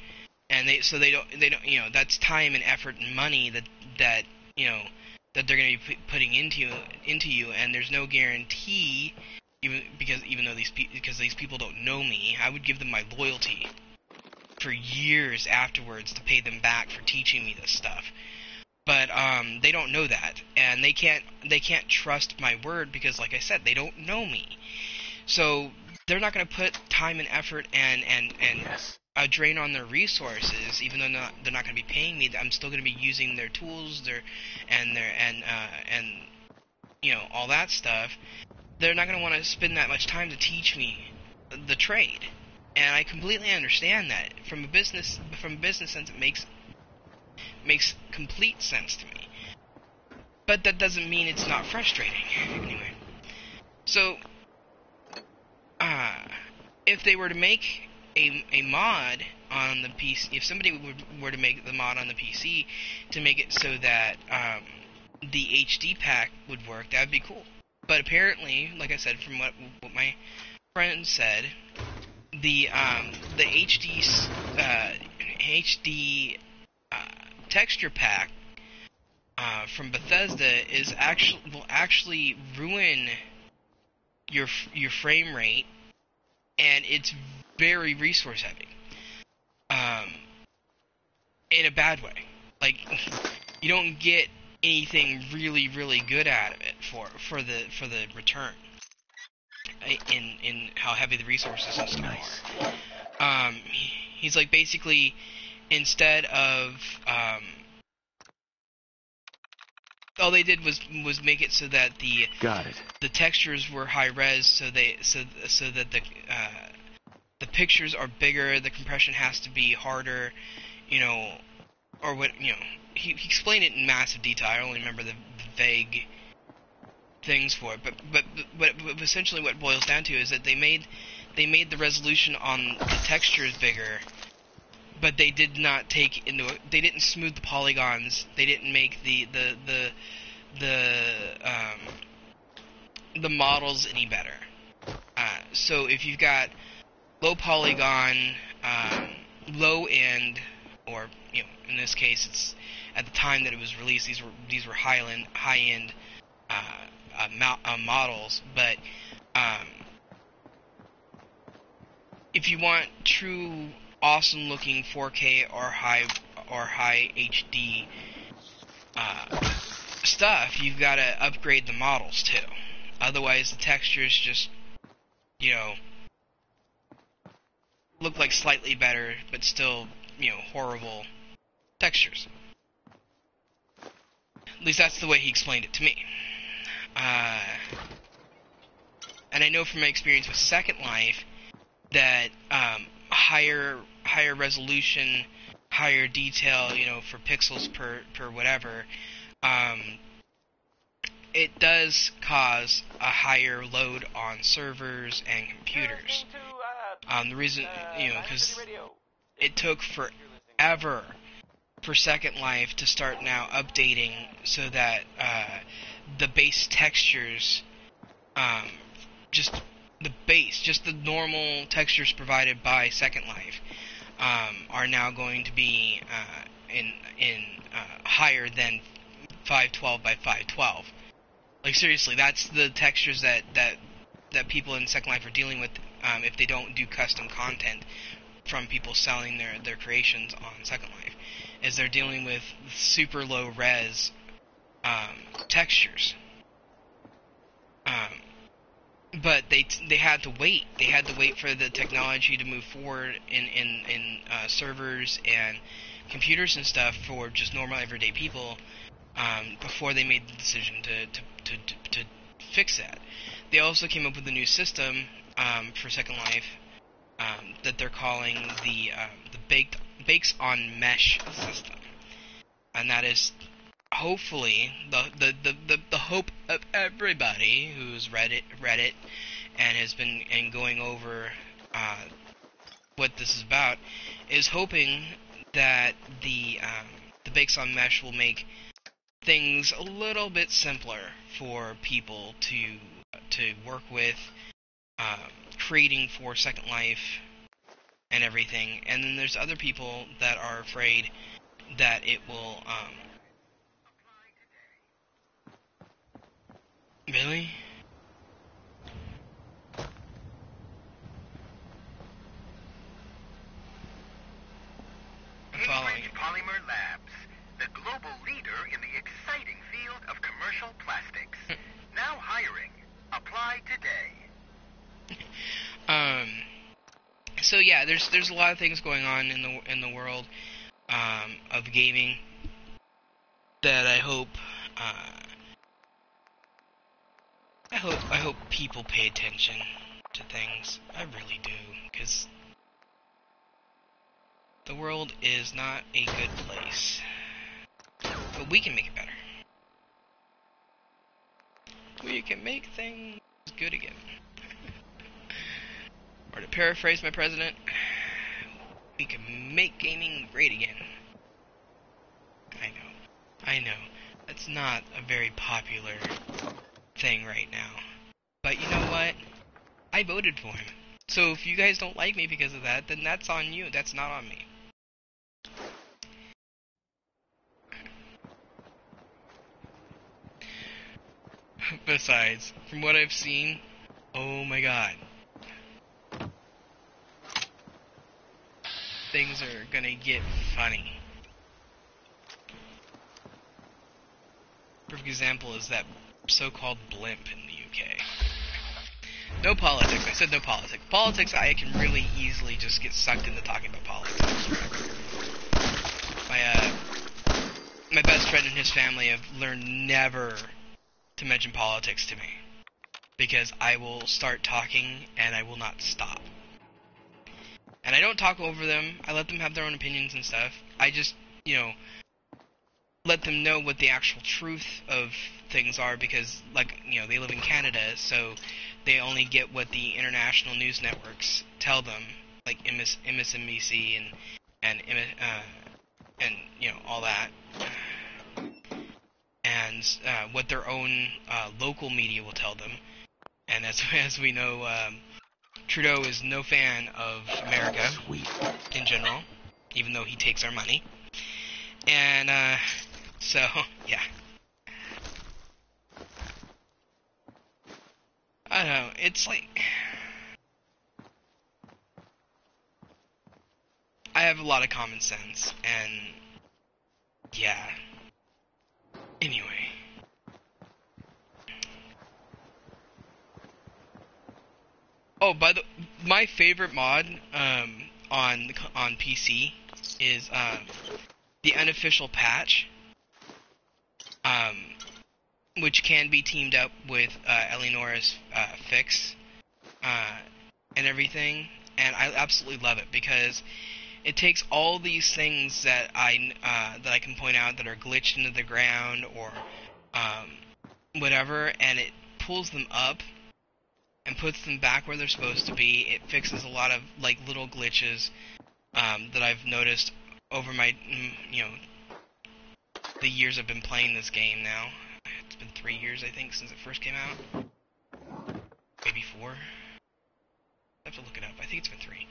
And they don't, that's time and effort and money that that they're going to be putting into you, and there's no guarantee, even though these people don't know me, I would give them my loyalty for years afterwards to pay them back for teaching me this stuff. But they don't know that, and they can't trust my word because, like I said, they don't know me. So they're not going to put time and effort and Yes. a drain on their resources, even though they're not going to be paying me. I'm still going to be using their tools, and all that stuff. They're not going to want to spend that much time to teach me the trade, and I completely understand that. From a business sense, it makes complete sense to me. But that doesn't mean it's not frustrating. Anyway, so if they were to make a mod on the PC, if somebody were to make the mod on the PC to make it so that the HD pack would work, that would be cool. But apparently, like I said, from what my friend said, the HD texture pack from Bethesda will actually ruin your frame rate, and it's very resource heavy, in a bad way. Like, you don't get anything really, really good out of it for the return in how heavy the resources and stuff are. He's like, basically, instead of all they did was make it so that the textures were high res, so that the pictures are bigger, the compression has to be harder, or what, he explained it in massive detail. I only remember the vague things for it, but essentially what it boils down to is that they made the resolution on the textures bigger, but they did not they didn't smooth the polygons, they didn't make the models any better. So if you've got low polygon, low end, or in this case, it's at the time that it was released, these were high end models. But if you want true awesome looking 4K or high HD stuff, you've got to upgrade the models too. Otherwise, the textures just look like slightly better, but still horrible textures. At least that's the way he explained it to me. And I know from my experience with Second Life that higher resolution, higher detail, for pixels per whatever, it does cause a higher load on servers and computers. The reason, because it took forever for Second Life to start now updating so that the base textures, just the normal textures provided by Second Life, are now going to be in higher than 512 by 512. Like, seriously, that's the textures that people in Second Life are dealing with if they don't do custom content from people selling their creations on Second Life, is they're dealing with super low res textures. but they had to wait. They had to wait for the technology to move forward in servers and computers and stuff for just normal everyday people before they made the decision to fix that. They also came up with a new system for Second Life that they're calling the bakes on mesh system, and that is hopefully the hope of everybody who's read it and has been going over what this is about, is hoping that the bakes on mesh will make things a little bit simpler for people to work with, creating for Second Life and everything. And then there's other people that are afraid that it will really? Following it. Polymer Labs, the global leader in the exciting field of commercial plastics. Now hiring. Apply today. So yeah, there's a lot of things going on in the world of gaming that I hope people pay attention to things. I really do, because the world is not a good place, but we can make it better. We can make things good again. Or to paraphrase my president, we can make gaming great again. I know, that's not a very popular thing right now. But you know what? I voted for him. So if you guys don't like me because of that, then that's on you. That's not on me. Besides, from what I've seen, oh my god. Things are gonna get funny. Perfect example is that so-called blimp in the UK. No politics. I said no politics. Politics, I can really easily just get sucked into talking about politics. My best friend and his family have learned never to mention politics to me, because I will start talking and I will not stop. And I don't talk over them. I let them have their own opinions and stuff. I just, let them know what the actual truth of things are, because, they live in Canada, so they only get what the international news networks tell them, like MSNBC and all that, and what their own local media will tell them. And as we know, Trudeau is no fan of America in general, even though he takes our money. And so yeah, I don't know. It's like I have a lot of common sense, and yeah. Anyway. Oh, my favorite mod on PC is the unofficial patch, which can be teamed up with Eleanor's fix and everything, and I absolutely love it, because it takes all these things that I can point out that are glitched into the ground or whatever, and it pulls them up and puts them back where they're supposed to be. It fixes a lot of little glitches that I've noticed over my the years I've been playing this game now. It's been 3 years, I think, since it first came out. Maybe 4. I have to look it up. I think it's been 3.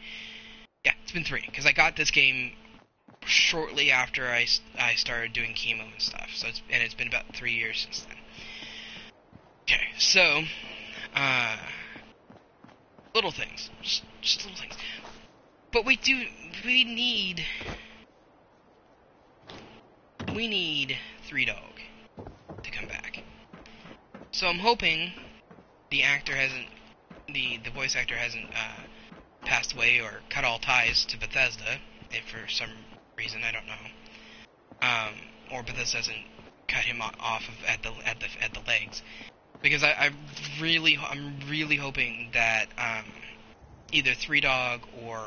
Yeah, it's been 3, because I got this game shortly after I started doing chemo and stuff. So it's been about 3 years since then. Okay, so little things, just little things. But we need 3Dog to come back. So I'm hoping the actor hasn't the voice actor hasn't passed away or cut all ties to Bethesda, if for some reason, I don't know, or Bethesda hasn't cut him off of at the legs, because I'm really hoping that either Three Dog or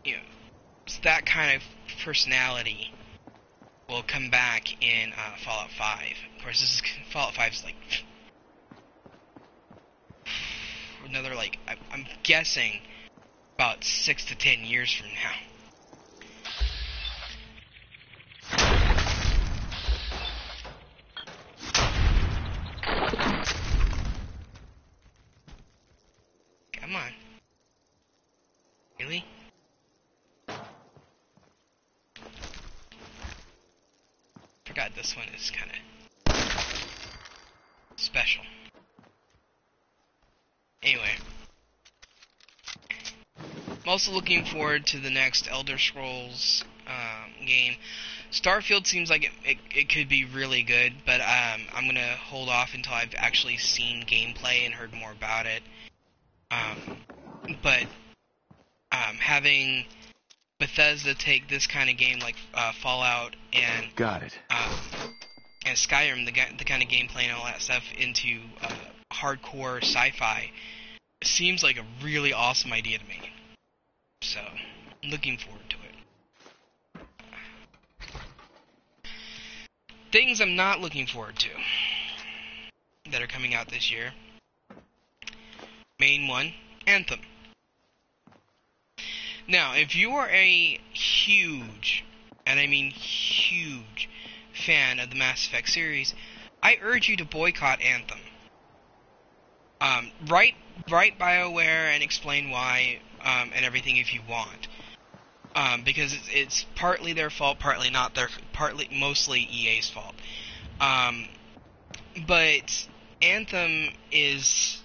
you know, that kind of personality will come back in Fallout 5. Of course, this is Fallout 5 is like another, like, I'm guessing about 6 to 10 years from now. Come on. Really? Forgot this one is kind of special. Anyway. I'm also looking forward to the next Elder Scrolls game. Starfield seems like it could be really good, but I'm going to hold off until I've actually seen gameplay and heard more about it. But having Bethesda take this kind of game like Fallout and and Skyrim, the kind of gameplay and all that stuff, into hardcore sci-fi, seems like a really awesome idea to me. So, I'm looking forward to it. Things I'm not looking forward to that are coming out this year. Main one, Anthem. Now, if you are a huge, and I mean huge, fan of the Mass Effect series, I urge you to boycott Anthem. Write BioWare and explain why, and everything if you want. Because it's partly their fault, partly not mostly EA's fault. But Anthem is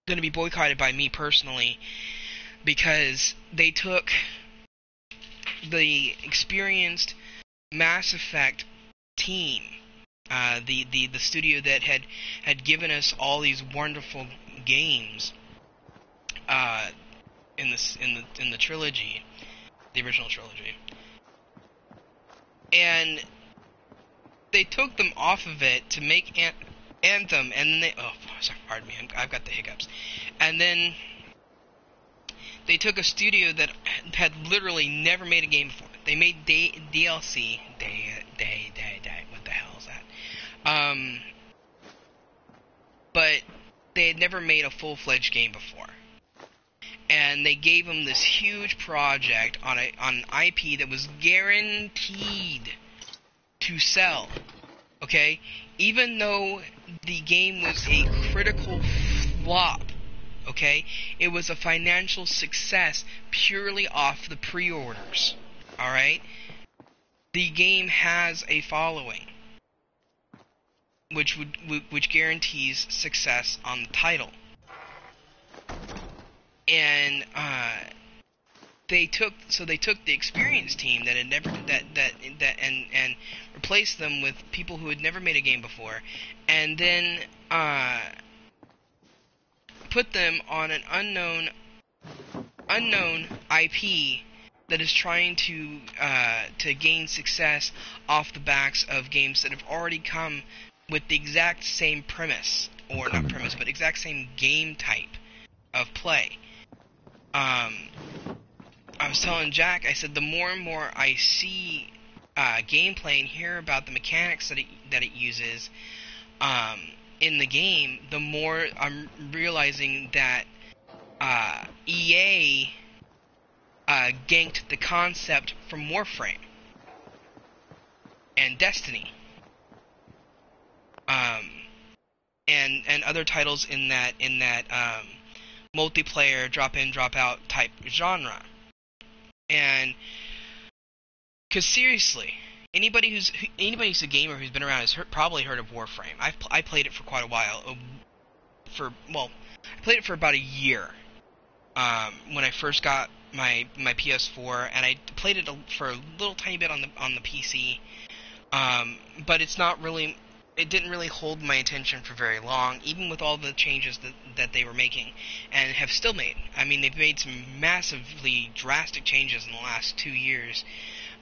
going to be boycotted by me personally, because they took the experienced Mass Effect team, the studio that had given us all these wonderful games in the trilogy, the original trilogy, and they took them off of it to make Anthem, and then pardon me, I've got the hiccups, and then they took a studio that had literally never made a game before. They made DLC. What the hell is that? But they had never made a full-fledged game before. And they gave them this huge project on an IP that was guaranteed to sell. Okay? Even though the game was a critical flop. Okay? It was a financial success purely off the pre-orders. Alright? The game has a following, which guarantees success on the title. And they took the experienced team that had never and replaced them with people who had never made a game before, and then put them on an unknown IP that is trying to gain success off the backs of games that have already come with the exact same premise, or not premise, but exact same game type of play. I was telling Jack, I said the more and more I see gameplay and hear about the mechanics that it uses in the game, the more I'm realizing that EA ganked the concept from Warframe and Destiny, and other titles in that multiplayer drop in drop out type genre. And because seriously, anybody who's a gamer who's been around has probably heard of Warframe. I played it for quite a while. I played it for about a year when I first got my PS4, and I played it for a little tiny bit on the PC. But it's not really it didn't really hold my attention for very long, even with all the changes that they were making, and have still made. I mean, they've made some massively drastic changes in the last 2 years,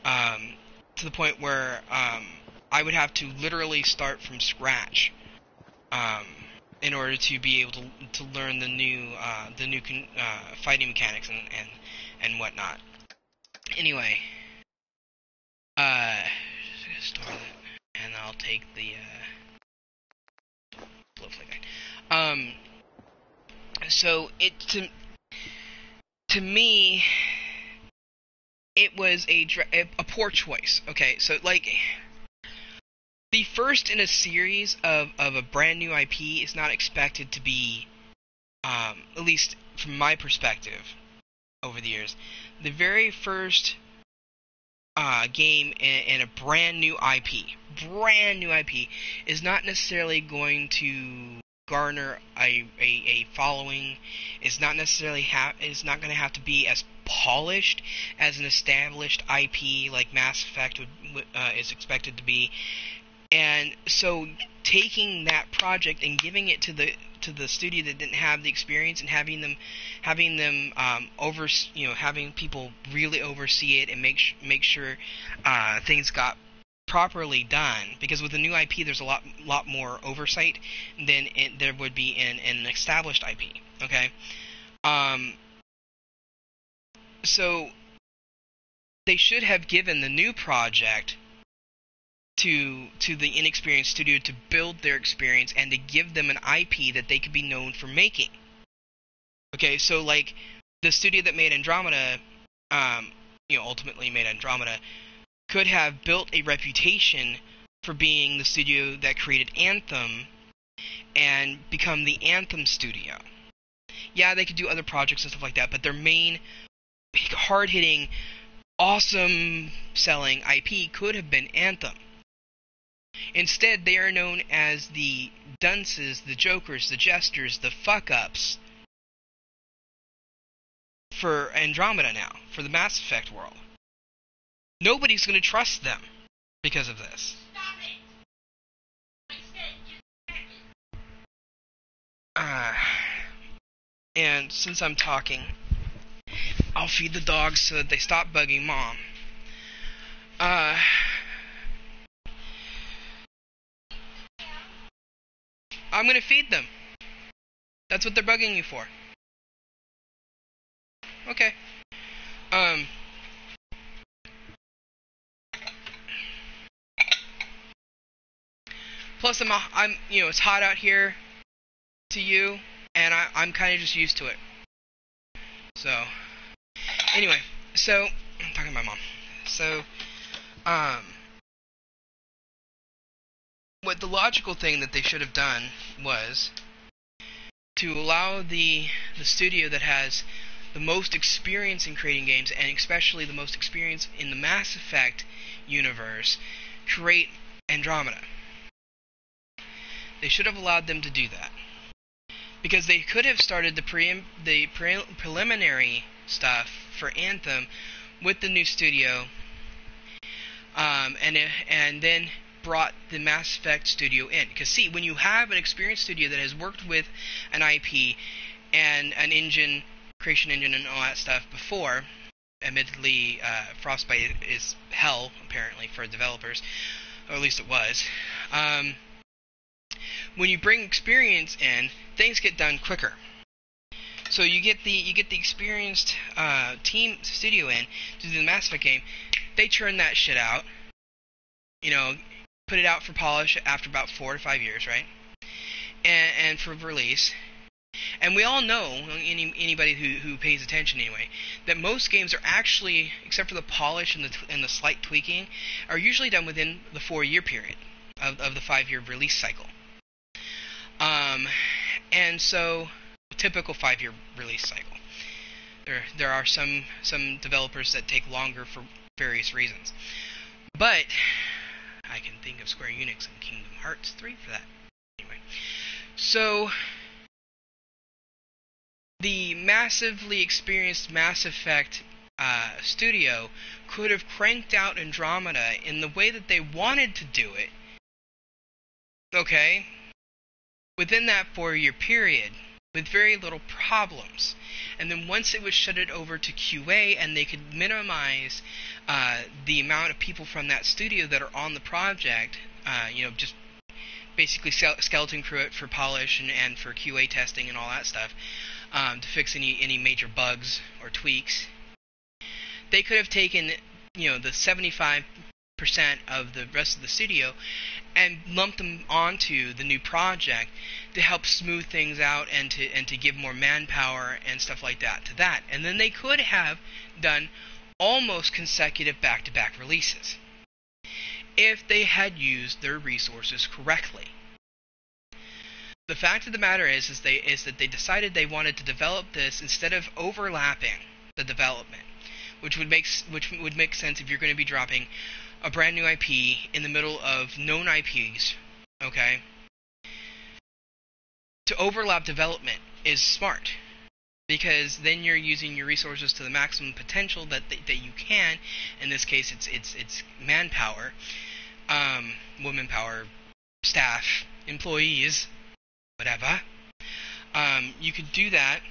to the point where I would have to literally start from scratch in order to be able to learn the new fighting mechanics and whatnot. Anyway, store that, and I'll take the blowfly guy. So it to me, it was a poor choice. Okay, so like, the first in a series of a brand new IP is not expected to be, at least from my perspective over the years, the very first game in a brand new IP is not necessarily going to garner a following. It's not necessarily it's not going to have to be as polished as an established IP like Mass Effect is expected to be. And so taking that project and giving it to the studio that didn't have the experience, and having them having people really oversee it and make sure things got properly done, because with a new IP there's a lot more oversight than there would be in an established IP. Okay, so they should have given the new project to the inexperienced studio to build their experience and to give them an IP that they could be known for making. Okay, so like the studio that made Andromeda, ultimately made Andromeda, could have built a reputation for being the studio that created Anthem and become the Anthem studio. Yeah, they could do other projects and stuff like that, but their main hard-hitting, awesome-selling IP could have been Anthem. Instead, they are known as the dunces, the jokers, the jesters, the fuck-ups for Andromeda now, for the Mass Effect world. Nobody's going to trust them because of this. And since I'm talking, I'll feed the dogs so that they stop bugging Mom. I'm gonna feed them. That's what they're bugging you for. Okay. Plus, I'm it's hot out here to you, and I'm kind of just used to it. So, anyway, so I'm talking to my mom. So, what the logical thing that they should have done was to allow the studio that has the most experience in creating games, and especially the most experience in the Mass Effect universe, create Andromeda. They should have allowed them to do that, because they could have started the preliminary stuff for Anthem with the new studio, and then brought the Mass Effect studio in. Because see, when you have an experienced studio that has worked with an IP and an engine, creation engine and all that stuff before, admittedly Frostbite is hell apparently for developers, or at least it was. When you bring experience in, things get done quicker. So you get the experienced team studio in to do the Mass Effect game. They churn that shit out, put it out for polish after about 4 to 5 years, right? And for release. And we all know, anybody who pays attention anyway, that most games are actually, except for the polish and the slight tweaking, are usually done within the 4-year period of the 5-year release cycle. And so, typical 5-year release cycle. There are some developers that take longer for various reasons. But I can think of Square Enix and Kingdom Hearts 3 for that. Anyway, so the massively experienced Mass Effect studio could have cranked out Andromeda in the way that they wanted to do it, okay, within that 4-year period, with very little problems. And then once it was shutted over to QA and they could minimize the amount of people from that studio that are on the project, just basically skeleton crew it for polish and for QA testing and all that stuff, to fix any major bugs or tweaks, they could have taken, the 75% of the rest of the studio and lumped them onto the new project to help smooth things out and to give more manpower and stuff like that to that. And then they could have done almost consecutive back-to-back releases if they had used their resources correctly. The fact of the matter is that they decided they wanted to develop this instead of overlapping the development, which would make sense if you're going to be dropping a brand new IP in the middle of known IPs, okay? To overlap development is smart, because then you're using your resources to the maximum potential that you can. In this case, it's manpower, womanpower, staff, employees, whatever. You could do that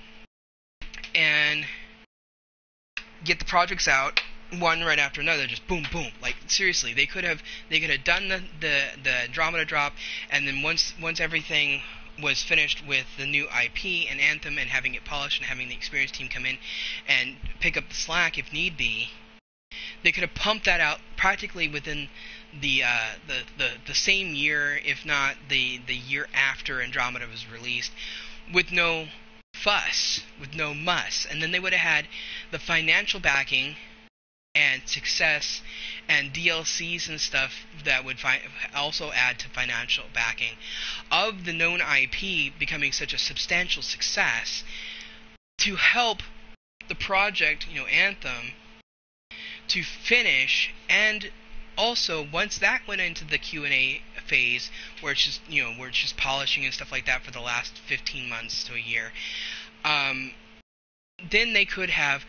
and get the projects out one right after another, just boom, boom. Like, seriously, they could have done the Andromeda drop, and then once everything was finished with the new IP and Anthem and having it polished and having the experienced team come in and pick up the slack if need be, they could have pumped that out practically within the same year, if not the year after Andromeda was released, with no fuss, with no muss. And then they would have had the financial backing and success and DLCs and stuff that would also add to financial backing of the known IP becoming such a substantial success to help the project, Anthem, to finish. And also, once that went into the Q&A phase, where it's just polishing and stuff like that for the last 15 months to a year, then they could have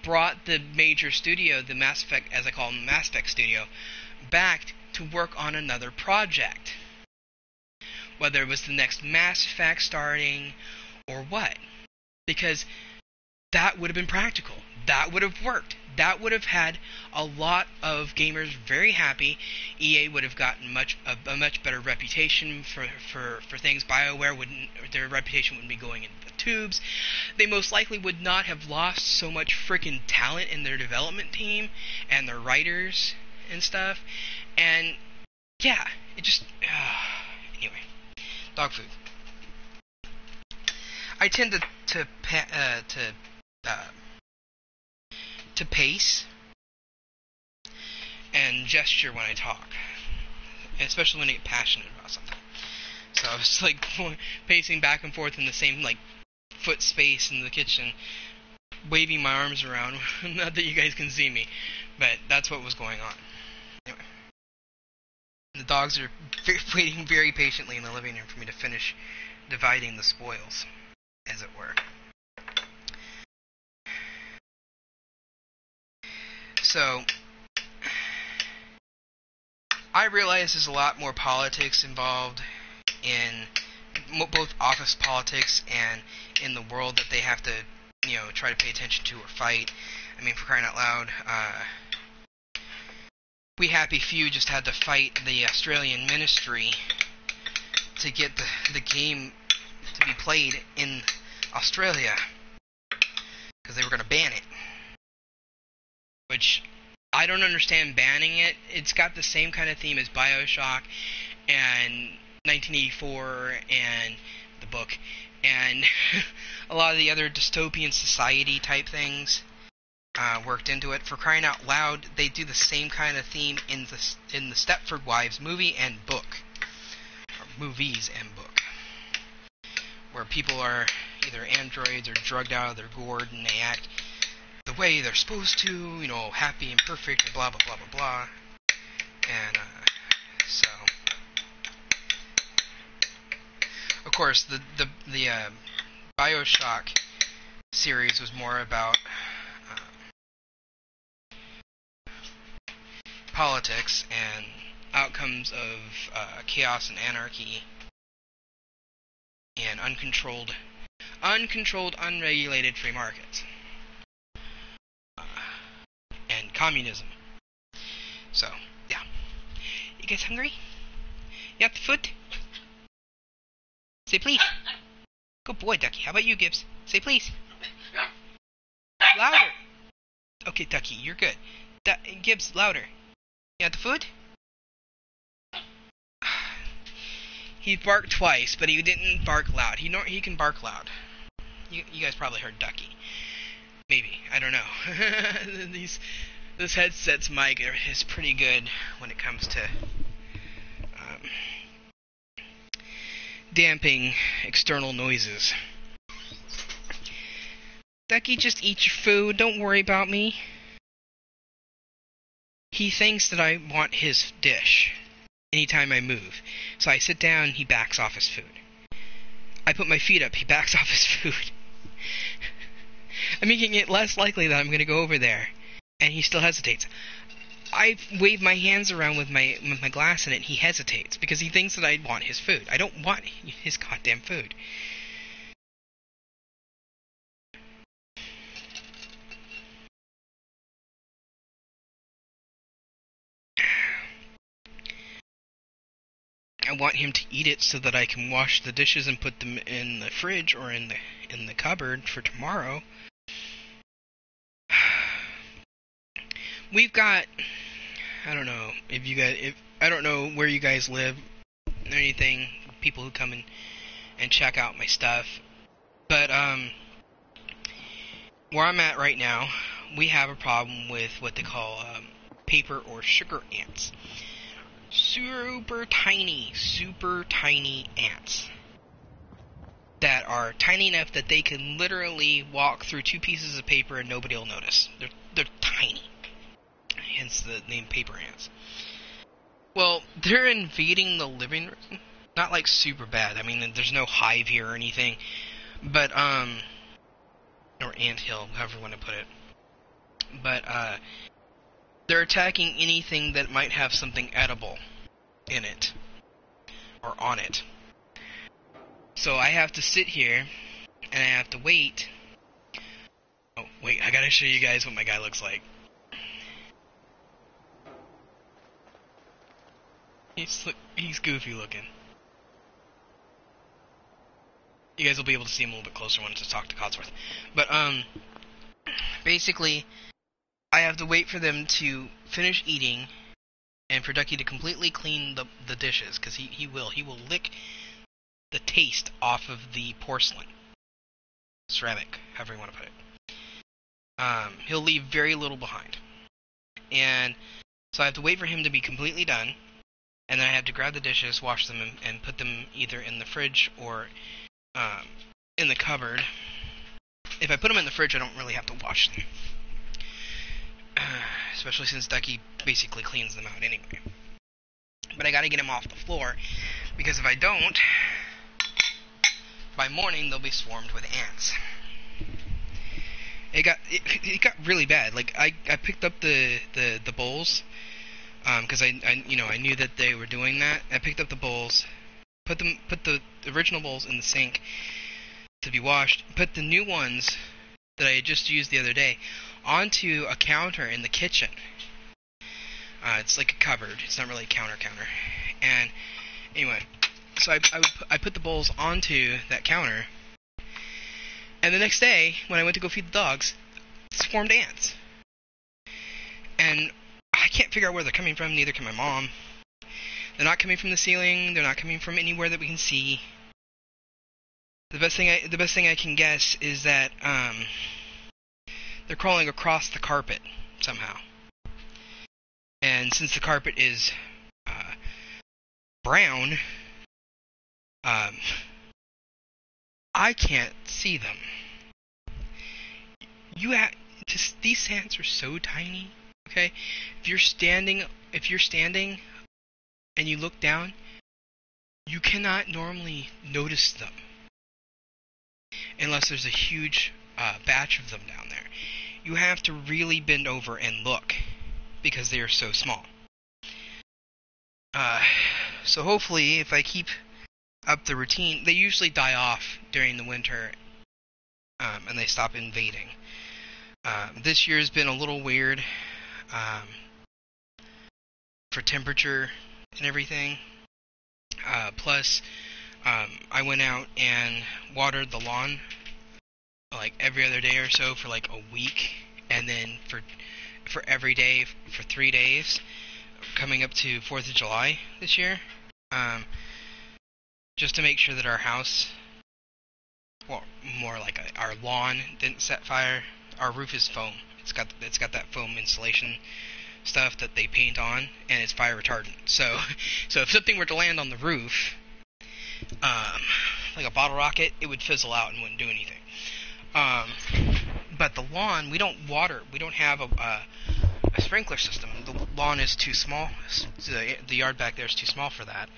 brought the major studio, the Mass Effect, as I call them, Mass Effect studio, back to work on another project. Whether it was the next Mass Effect starting or what. Because that would have been practical. That would have worked. That would have had a lot of gamers very happy. EA would have gotten a much better reputation for things. BioWare their reputation wouldn't be going into the tubes. They most likely would not have lost so much freaking talent in their development team and their writers and stuff. And yeah, it just anyway, dog food. I tend to pace and gesture when I talk, especially when I get passionate about something. So I was like pacing back and forth in the same foot space in the kitchen, waving my arms around. Not that you guys can see me, but that's what was going on. Anyway, the dogs are waiting very patiently in the living room for me to finish dividing the spoils, as it were. So, I realize there's a lot more politics involved in both office politics and in the world that they have to, try to pay attention to or fight. I mean, for crying out loud, We Happy Few just had to fight the Australian Ministry to get the game to be played in Australia, because they were going to ban it. Which, I don't understand banning it. It's got the same kind of theme as BioShock and 1984 and the book and a lot of the other dystopian society type things worked into it. For crying out loud, they do the same kind of theme in the Stepford Wives movie and book, or movies and book, where people are either androids or drugged out of their gourd and they act the way they're supposed to, happy and perfect and blah blah blah blah blah. And so, of course, the BioShock series was more about politics and outcomes of chaos and anarchy and uncontrolled, unregulated free markets and communism. So, yeah. You guys hungry? You got the food? Say please. Good boy, Ducky. How about you, Gibbs? Say please. Louder. Okay, Ducky, you're good. Gibbs, louder. You got the food? He barked twice, but he didn't bark loud. He can bark loud. You guys probably heard Ducky. Maybe. I don't know. This headset's mic is pretty good when it comes to damping external noises. Ducky, just eat your food. Don't worry about me. He thinks that I want his dish anytime I move. So I sit down, he backs off his food. I put my feet up, he backs off his food. I'm making it less likely that I'm going to go over there. And he still hesitates. I wave my hands around with my glass in it, he hesitates. Because he thinks that I want his food. I don't want his goddamn food. I want him to eat it so that I can wash the dishes and put them in the fridge or in the cupboard for tomorrow. We've got, I don't know I don't know where you guys live or anything, people who come and check out my stuff, but where I'm at right now, we have a problem with what they call paper or sugar ants. Super tiny ants that are tiny enough that they can literally walk through 2 pieces of paper and nobody will notice. They're tiny. Hence the name paper ants. Well, they're invading the living room. Not like super bad. I mean, there's no hive here or anything. But, or anthill, however you want to put it. But, they're attacking anything that might have something edible in it. Or on it. So I have to sit here, and I have to wait. Oh, wait, I gotta show you guys what my guy looks like. He's goofy looking. You guys will be able to see him a little bit closer once I talk to Codsworth. But, basically, I have to wait for them to finish eating, and for Ducky to completely clean the dishes, because he will lick the taste off of the porcelain. Ceramic, however you want to put it. He'll leave very little behind. And so I have to wait for him to be completely done, and then I have to grab the dishes, wash them, and put them either in the fridge or in the cupboard. If I put them in the fridge, I don't really have to wash them. Especially since Ducky basically cleans them out anyway. But I gotta get them off the floor, because if I don't, by morning they'll be swarmed with ants. It got really bad. Like I picked up the bowls, because I knew that they were doing that. I picked up the bowls, put the original bowls in the sink to be washed, put the new ones that I had just used the other day onto a counter in the kitchen. It's like a cupboard. It's not really a counter. And anyway, so I put the bowls onto that counter, and the next day when I went to go feed the dogs, it swarmed ants. And I can't figure out where they're coming from. Neither can my mom. They're not coming from the ceiling. They're not coming from anywhere that we can see. The best thing I can guess is that they're crawling across the carpet somehow. And since the carpet is brown, I can't see them. These ants are so tiny. Okay, if you're standing and you look down, you cannot normally notice them unless there's a huge batch of them down there. You have to really bend over and look because they are so small. So hopefully, if I keep up the routine, they usually die off during the winter, and they stop invading. This year has been a little weird for temperature and everything. Plus, I went out and watered the lawn like every other day or so for like a week, and then for every day for 3 days, coming up to 4th of July this year, just to make sure that our house, well, more like our lawn didn't set fire. Our roof is foam. It's got that foam insulation stuff that they paint on, and it's fire retardant. So if something were to land on the roof, like a bottle rocket, it would fizzle out and wouldn't do anything. But the lawn, we don't water. We don't have a sprinkler system. The lawn is too small. The yard back there is too small for that.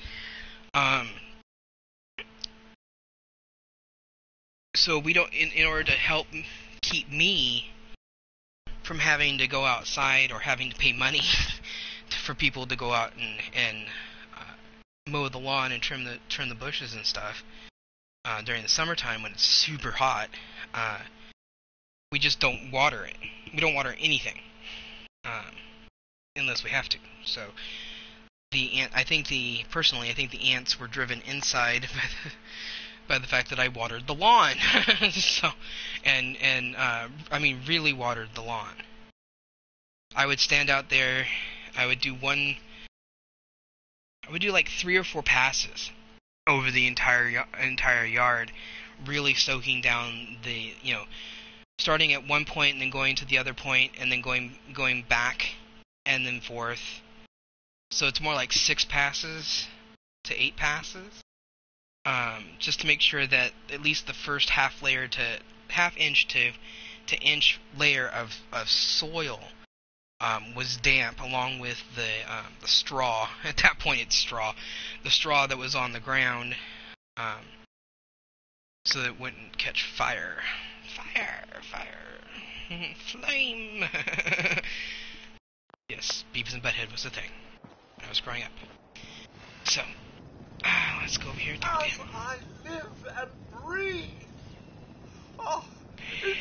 So we don't. In order to help keep me from having to go outside or having to pay money for people to go out and mow the lawn and trim the bushes and stuff during the summertime when it's super hot, we just don't water it. We don't water anything unless we have to. So personally, I think the ants were driven inside by the fact that I watered the lawn. So, I mean, really watered the lawn. I would stand out there. I would do like 3 or 4 passes over the entire yard, really soaking down starting at one point and then going to the other point and then going back and then forth. So it's more like 6 passes to 8 passes. Just to make sure that at least the first half inch to inch layer of soil was damp, along with the straw. At that point, it's straw. The straw that was on the ground, so that it wouldn't catch fire. Flame. Yes, Beavis and Butthead was the thing when I was growing up. So. Let's go over here and talk to him. I live and breathe. Oh, it's...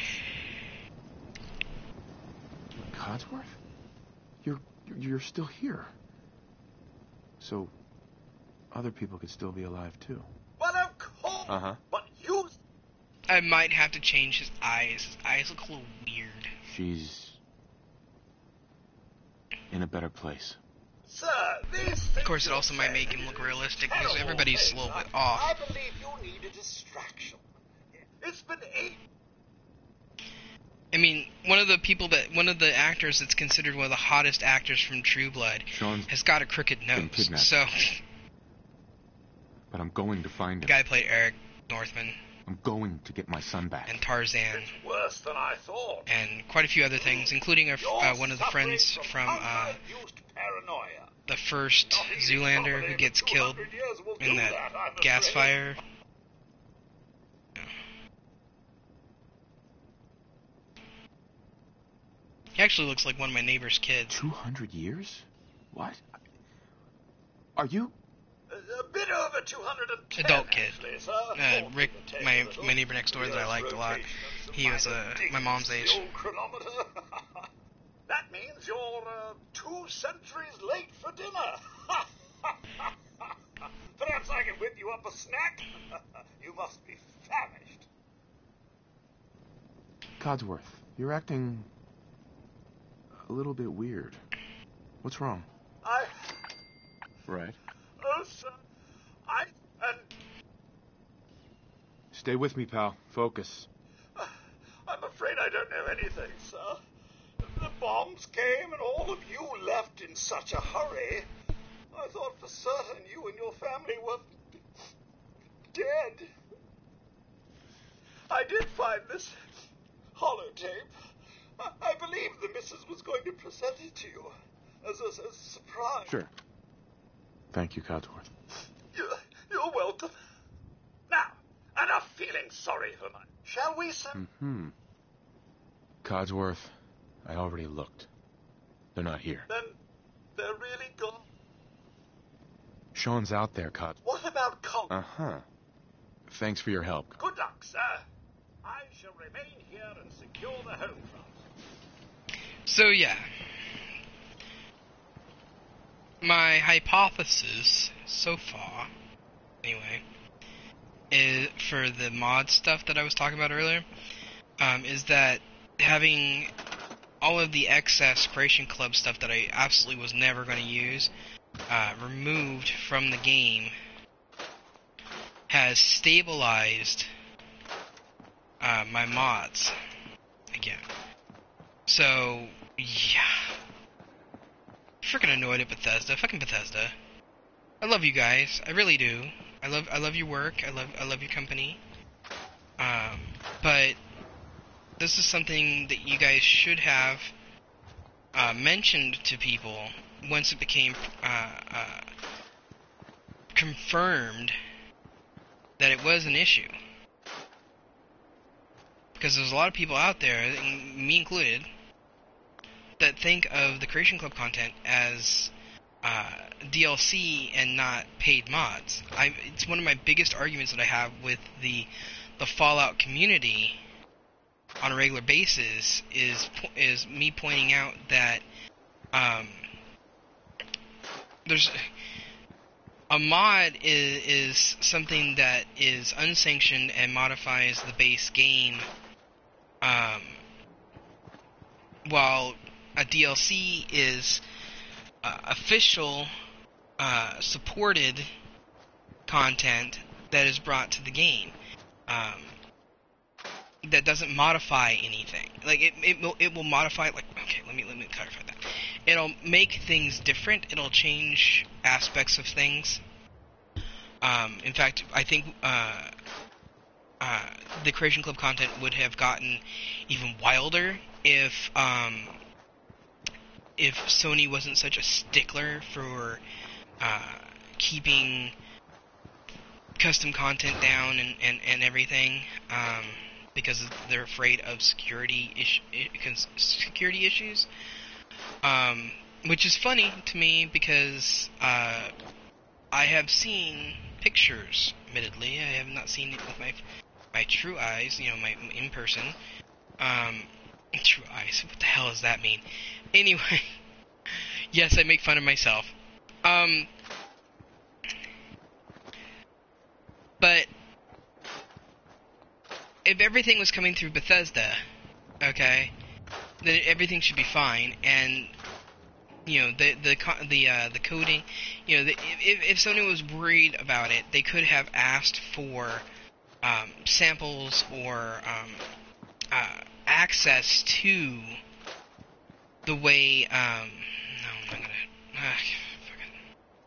Codsworth? You're still here. So, other people could still be alive too. Well, of course. Uh-huh. But you... I might have to change his eyes. His eyes look a little weird. She's in a better place. Sir, these Of course, it also might make him look realistic because everybody's a little bit off. I believe you need a distraction. It's been 8... I mean, one of the actors that's considered one of the hottest actors from True Blood has got a crooked nose. So, but I'm going to find him. The guy played Eric Northman. I'm going to get my son back. And Tarzan. It's worse than I thought. And quite a few other things, including one of the friends from the first Zoolander who gets killed in that gas fire. He actually looks like one of my neighbor's kids. 200 years? What? Are you... A bit over 210. Adult kid. Actually, Rick, my neighbor next door that I liked a lot. He was my mom's age. That means you're 2 centuries late for dinner. Perhaps I can whip you up a snack. You must be famished. Codsworth, you're acting a little bit weird. What's wrong? Right. Oh, sir. Stay with me, pal. Focus. I'm afraid I don't know anything, sir. The bombs came and all of you left in such a hurry. I thought for certain you and your family were dead. I did find this holotape. I believe the missus was going to present it to you as a surprise. Sure. Thank you, Codsworth. You're welcome. Now, enough feeling sorry for me. Shall we, sir? Codsworth, I already looked. They're not here. Then they're really gone. Sean's out there, Cut. What about Colt? Uh-huh. Thanks for your help. Good luck, sir. I shall remain here and secure the home front. So yeah, my hypothesis so far, anyway, is for the mod stuff that I was talking about earlier, is that having all of the excess Creation Club stuff that I absolutely was never going to use removed from the game has stabilized my mods again. So, yeah. Freaking annoyed at Bethesda. Fucking Bethesda. I love you guys. I really do. I love your work. I love your company. But this is something that you guys should have mentioned to people once it became confirmed that it was an issue. Because there's a lot of people out there, me included, that think of the Creation Club content as DLC and not paid mods. It's one of my biggest arguments that I have with the Fallout community on a regular basis is me pointing out that there's a mod is something that is unsanctioned and modifies the base game, while a DLC is official, supported content that is brought to the game, that doesn't modify anything. Like it will modify. Like, okay, let me clarify that. It'll make things different. It'll change aspects of things. In fact, I think the Creation Club content would have gotten even wilder if Sony wasn't such a stickler for keeping custom content down and everything, because they're afraid of security issues. Which is funny to me because I have seen pictures, admittedly. I have not seen it with my true eyes, my in person. True eyes, what the hell does that mean? Anyway, yes, I make fun of myself. But if everything was coming through Bethesda, okay, then everything should be fine. And the coding, if Sony was worried about it, they could have asked for samples or access to the way. No, I'm not gonna.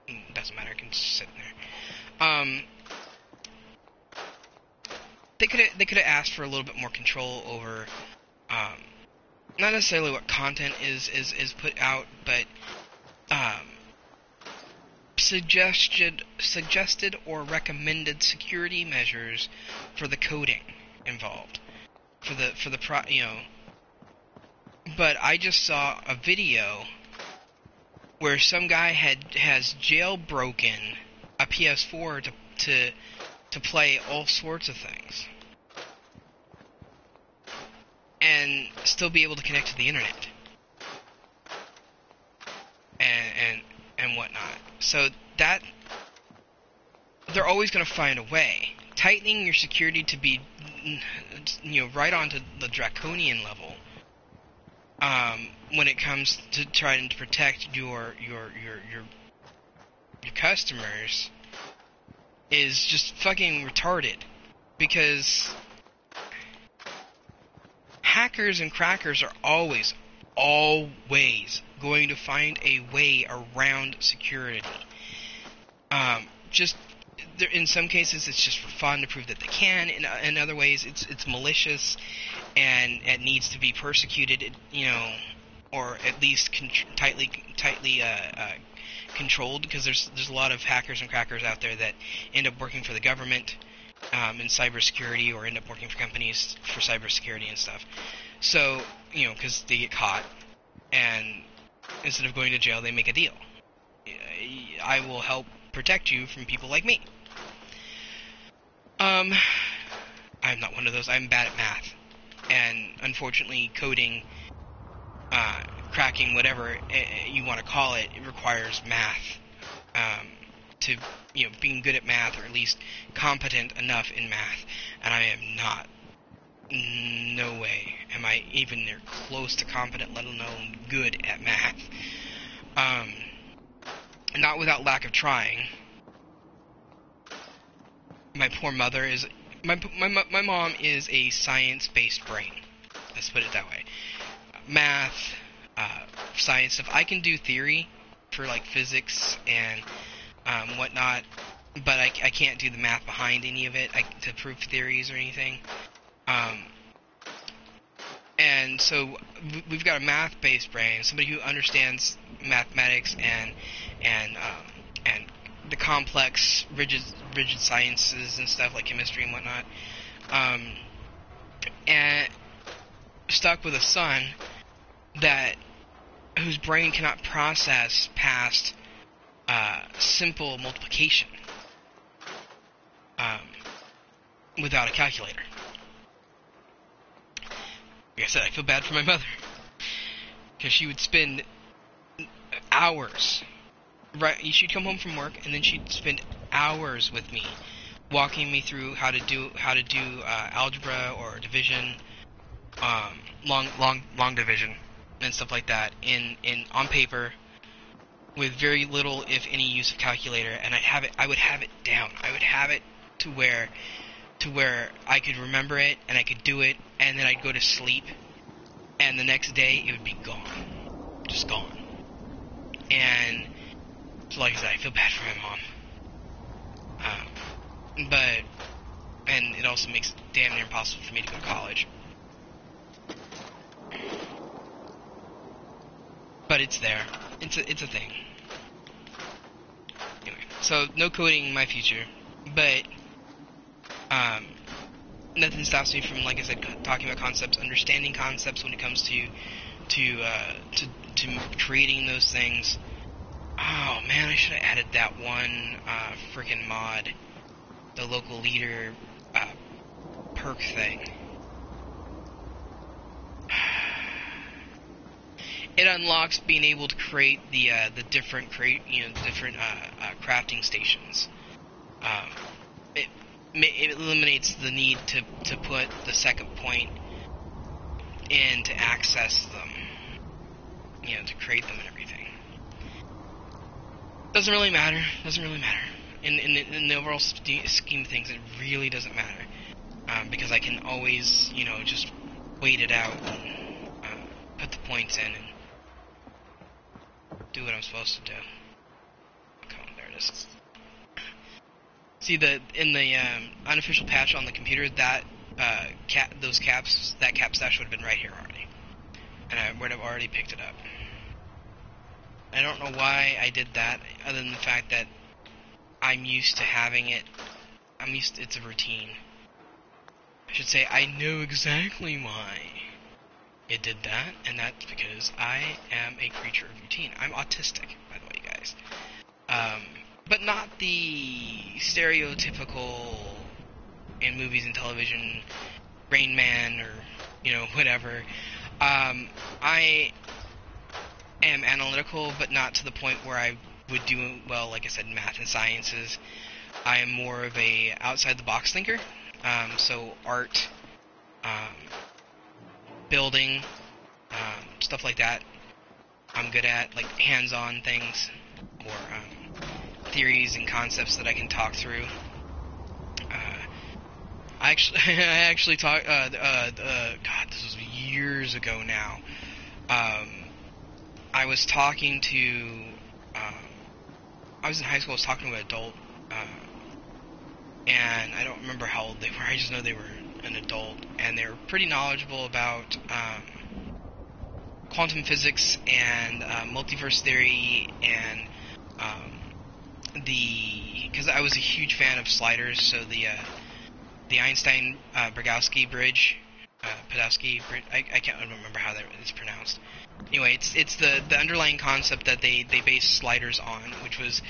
Fucking, doesn't matter. I can just sit there. They could have asked for a little bit more control over, not necessarily what content is put out, but suggested or recommended security measures for the coding involved, for the But I just saw a video where some guy has jailbroken a PS4 to play all sorts of things and still be able to connect to the internet and whatnot. So that they're always going to find a way. Tightening your security to be right onto the draconian level when it comes to trying to protect your customers is just fucking retarded, because hackers and crackers are always going to find a way around security. In some cases, it's just for fun to prove that they can. In other ways, it's malicious and it needs to be persecuted, or at least tightly controlled, because there's a lot of hackers and crackers out there that end up working for the government in cybersecurity, or end up working for companies for cybersecurity and stuff. So, because they get caught, and instead of going to jail, they make a deal. I will help protect you from people like me. I'm not one of those. I'm bad at math. And unfortunately, coding, cracking, whatever you want to call it, it requires math. To, being good at math, or at least competent enough in math. And I am not. No way am I even near close to competent, let alone good at math. Not without lack of trying. My poor mother is... My mom is a science-based brain. Let's put it that way. Math, science stuff. I can do theory for, like, physics and whatnot, but I can't do the math behind any of it to prove theories or anything. And so we've got a math-based brain, somebody who understands mathematics and the complex, rigid sciences and stuff like chemistry and whatnot, and stuck with a son whose brain cannot process past simple multiplication without a calculator. Like I said, I feel bad for my mother, because she would spend hours. Right, she'd come home from work, and then she'd spend hours with me, walking me through how to do algebra or division, long division, and stuff like that on paper, with very little, if any, use of calculator. And I would have it down. I would have it to where I could remember it and I could do it, and then I'd go to sleep, and the next day it would be gone, just gone. And so, like I said, I feel bad for my mom. And it also makes it damn near impossible for me to go to college. But it's there. It's a thing. Anyway, so no coding in my future, but nothing stops me from, like I said, talking about concepts, understanding concepts when it comes to creating those things. Oh man, I should have added that one freaking mod, the local leader perk thing. It unlocks being able to create the different crafting stations. It eliminates the need to put the second point in to access them, to create them and everything. Doesn't really matter. In the overall scheme of things, it really doesn't matter, because I can always, just wait it out and put the points in and do what I'm supposed to do. Come on, there it is. See, in the unofficial patch on the computer, that that cap stash would have been right here already, and I would have already picked it up. I don't know why I did that, other than the fact that I'm used to having it. It's a routine. I should say, I know exactly why it did that, and that's because I am a creature of routine. I'm autistic, by the way, guys. But not the stereotypical, in movies and television, Rain Man or, whatever. I am analytical, but not to the point where I would do well, like I said, in math and sciences. I am more of a outside-the-box thinker. So art, building, stuff like that, I'm good at, like hands-on things, or theories and concepts that I can talk through. I actually talked, God, this was years ago now. I was talking to, I was in high school, I was talking to an adult, and I don't remember how old they were, I just know they were an adult, and they were pretty knowledgeable about quantum physics and multiverse theory, and because I was a huge fan of sliders, so the Einstein-Podolsky bridge, I can't remember how that is pronounced. Anyway, it's the underlying concept that they based sliders on, which was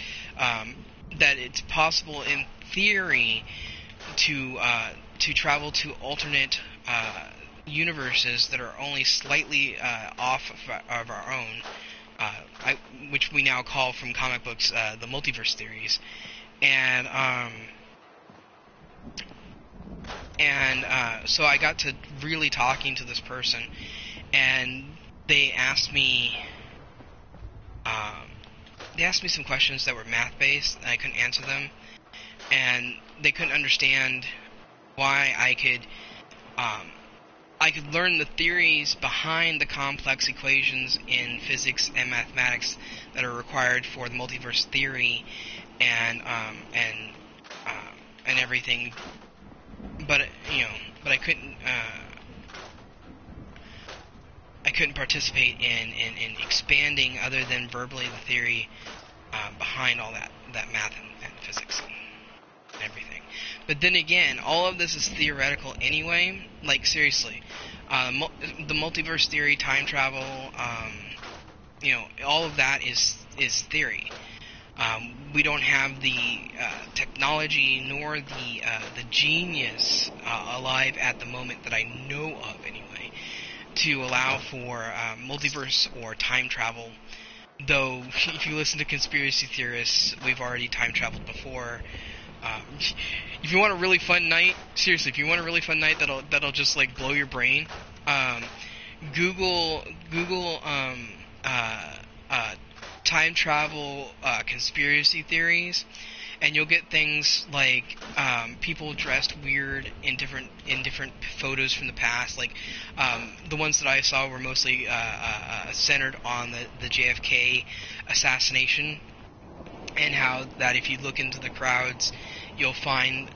that it's possible in theory to travel to alternate universes that are only slightly off of our own, which we now call from comic books the multiverse theories, and so I got to really talking to this person, and they asked me some questions that were math-based, and I couldn't answer them, and they couldn't understand why I could learn the theories behind the complex equations in physics and mathematics that are required for the multiverse theory, and everything, but I couldn't participate in expanding other than verbally the theory behind all that math and physics and everything. But then again, all of this is theoretical anyway. Like, seriously, the multiverse theory, time travel, all of that is theory. We don't have the technology nor the genius alive at the moment that I know of anyway to allow for multiverse or time travel. Though, if you listen to conspiracy theorists, we've already time traveled before. If you want a really fun night, seriously, if you want a really fun night that'll just like blow your brain, Google time travel conspiracy theories, and you'll get things like people dressed weird in different photos from the past. Like the ones that I saw were mostly centered on the JFK assassination, and how that if you look into the crowds, you'll find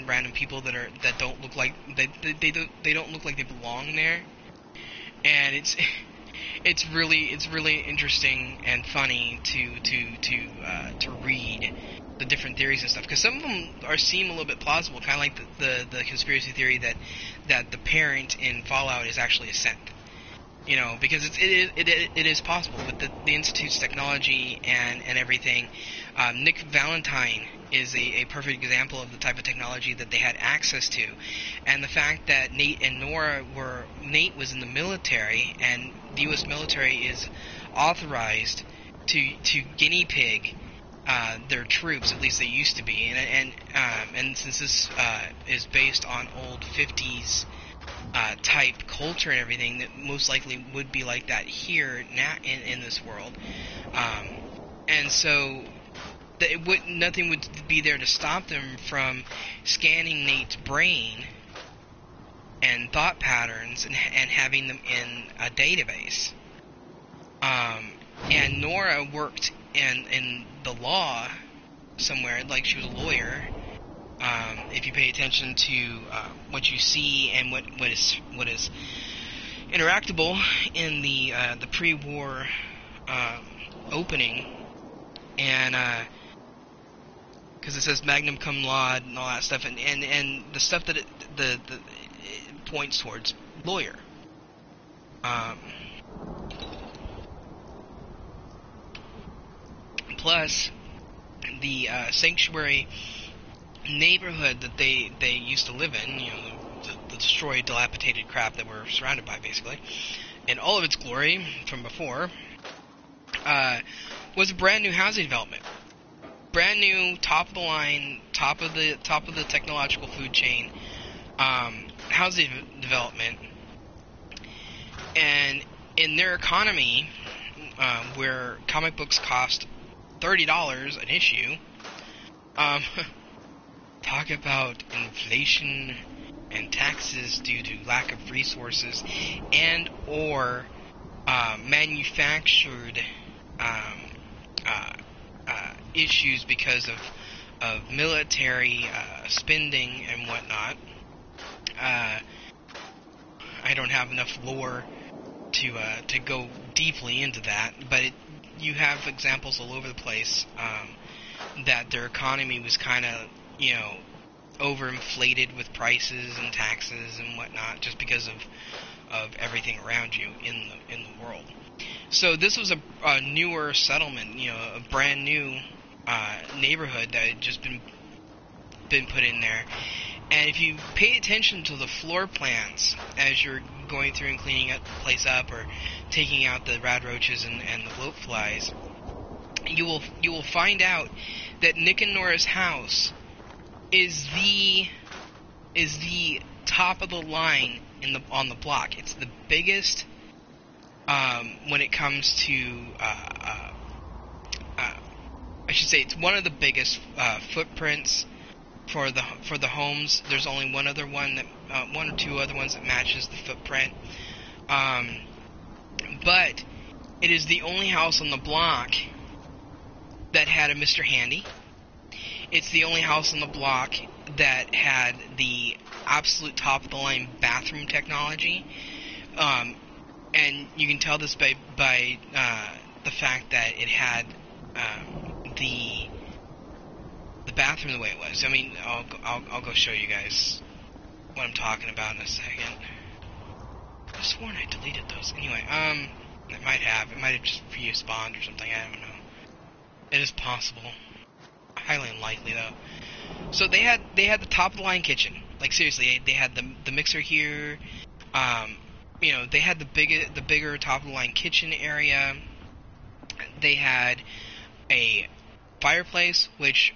random people that don't look like they don't look like they belong there, and it's really interesting and funny to read the different theories and stuff, because some of them seem a little bit plausible, kind of like the conspiracy theory that the parent in Fallout is actually a Sith. Because it is possible with the Institute's technology and everything. Nick Valentine is a perfect example of the type of technology that they had access to, and the fact that Nate and Nora Nate was in the military, and the U.S. military is authorized to guinea pig their troops, at least they used to be, and since this is based on old 50s type culture and everything, that most likely would be like that here now in this world, and so nothing would be there to stop them from scanning Nate's brain and thought patterns and having them in a database. And Nora worked in the law somewhere, like she was a lawyer. If you pay attention to what you see and what is interactable in the pre-war opening, and because it says Magnum Cum Laude and all that stuff, and the stuff that it points towards, lawyer. Plus, the sanctuary neighborhood that they used to live in, the destroyed, dilapidated crap that we're surrounded by, basically, in all of its glory from before, was a brand new housing development. Brand new, top of the line, top of the technological food chain, housing development. And in their economy, where comic books cost $30 an issue, talk about inflation and taxes due to lack of resources and or manufactured issues because of military spending and whatnot. I don't have enough lore to go deeply into that, but you have examples all over the place that their economy was kind of, overinflated with prices and taxes and whatnot, just because of everything around you in the world. So this was a newer settlement, a brand new neighborhood that had just been put in there. And if you pay attention to the floor plans as you're going through and cleaning the place up, or taking out the rad roaches and the bloat flies, you will find out that Nick and Nora's house is the top of the line on the block. It's the biggest when it comes to I should say it's one of the biggest footprints for the homes. There's only one or two other ones that matches the footprint. But it is the only house on the block that had a Mr. Handy. It's the only house on the block that had the absolute top of the line bathroom technology. And you can tell this by the fact that it had the bathroom the way it was. I mean, I'll go show you guys what I'm talking about in a second. I could have sworn I deleted those. Anyway, it might have just respawned or something. I don't know. It is possible. Highly unlikely though. So they had the top of the line kitchen. Like seriously, they had the mixer here. They had the bigger top of the line kitchen area. They had a fireplace, which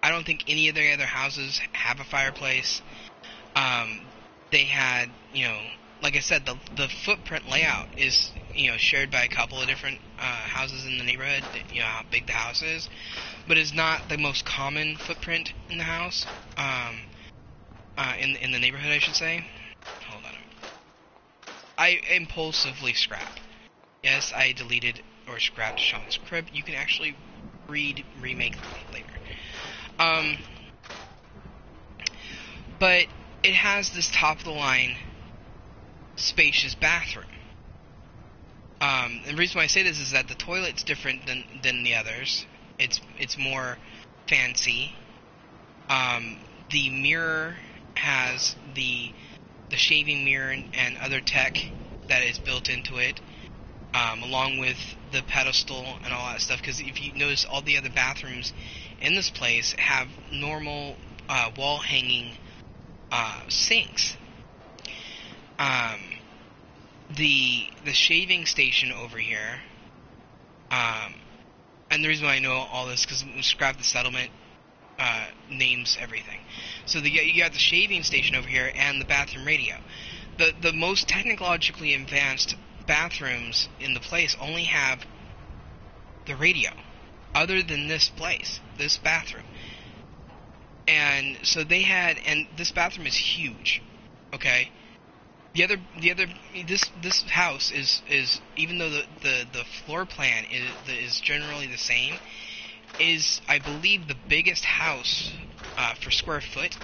I don't think any of their other houses have a fireplace. They had, like I said, the footprint layout is, shared by a couple of different houses in the neighborhood. How big the house is, but it's not the most common footprint in the house. In the neighborhood, I should say. Hold on. I impulsively scrap. Yes, I deleted or scrapped Sean's Crib. You can actually remake later. But it has this top of the line spacious bathroom. The reason why I say this is that the toilet's different than the others. It's more fancy. The mirror has the shaving mirror and other tech that is built into it, along with the pedestal and all that stuff. Because if you notice, all the other bathrooms in this place have normal wall hanging sinks. The shaving station over here, and the reason why I know all this because Scrap the Settlement names everything. So you got the shaving station over here and the bathroom radio. The most technologically advanced bathrooms in the place only have the radio, other than this bathroom. And so they had, and this bathroom is huge. Okay. This house is even though the floor plan is generally the same, is I believe the biggest house for square foot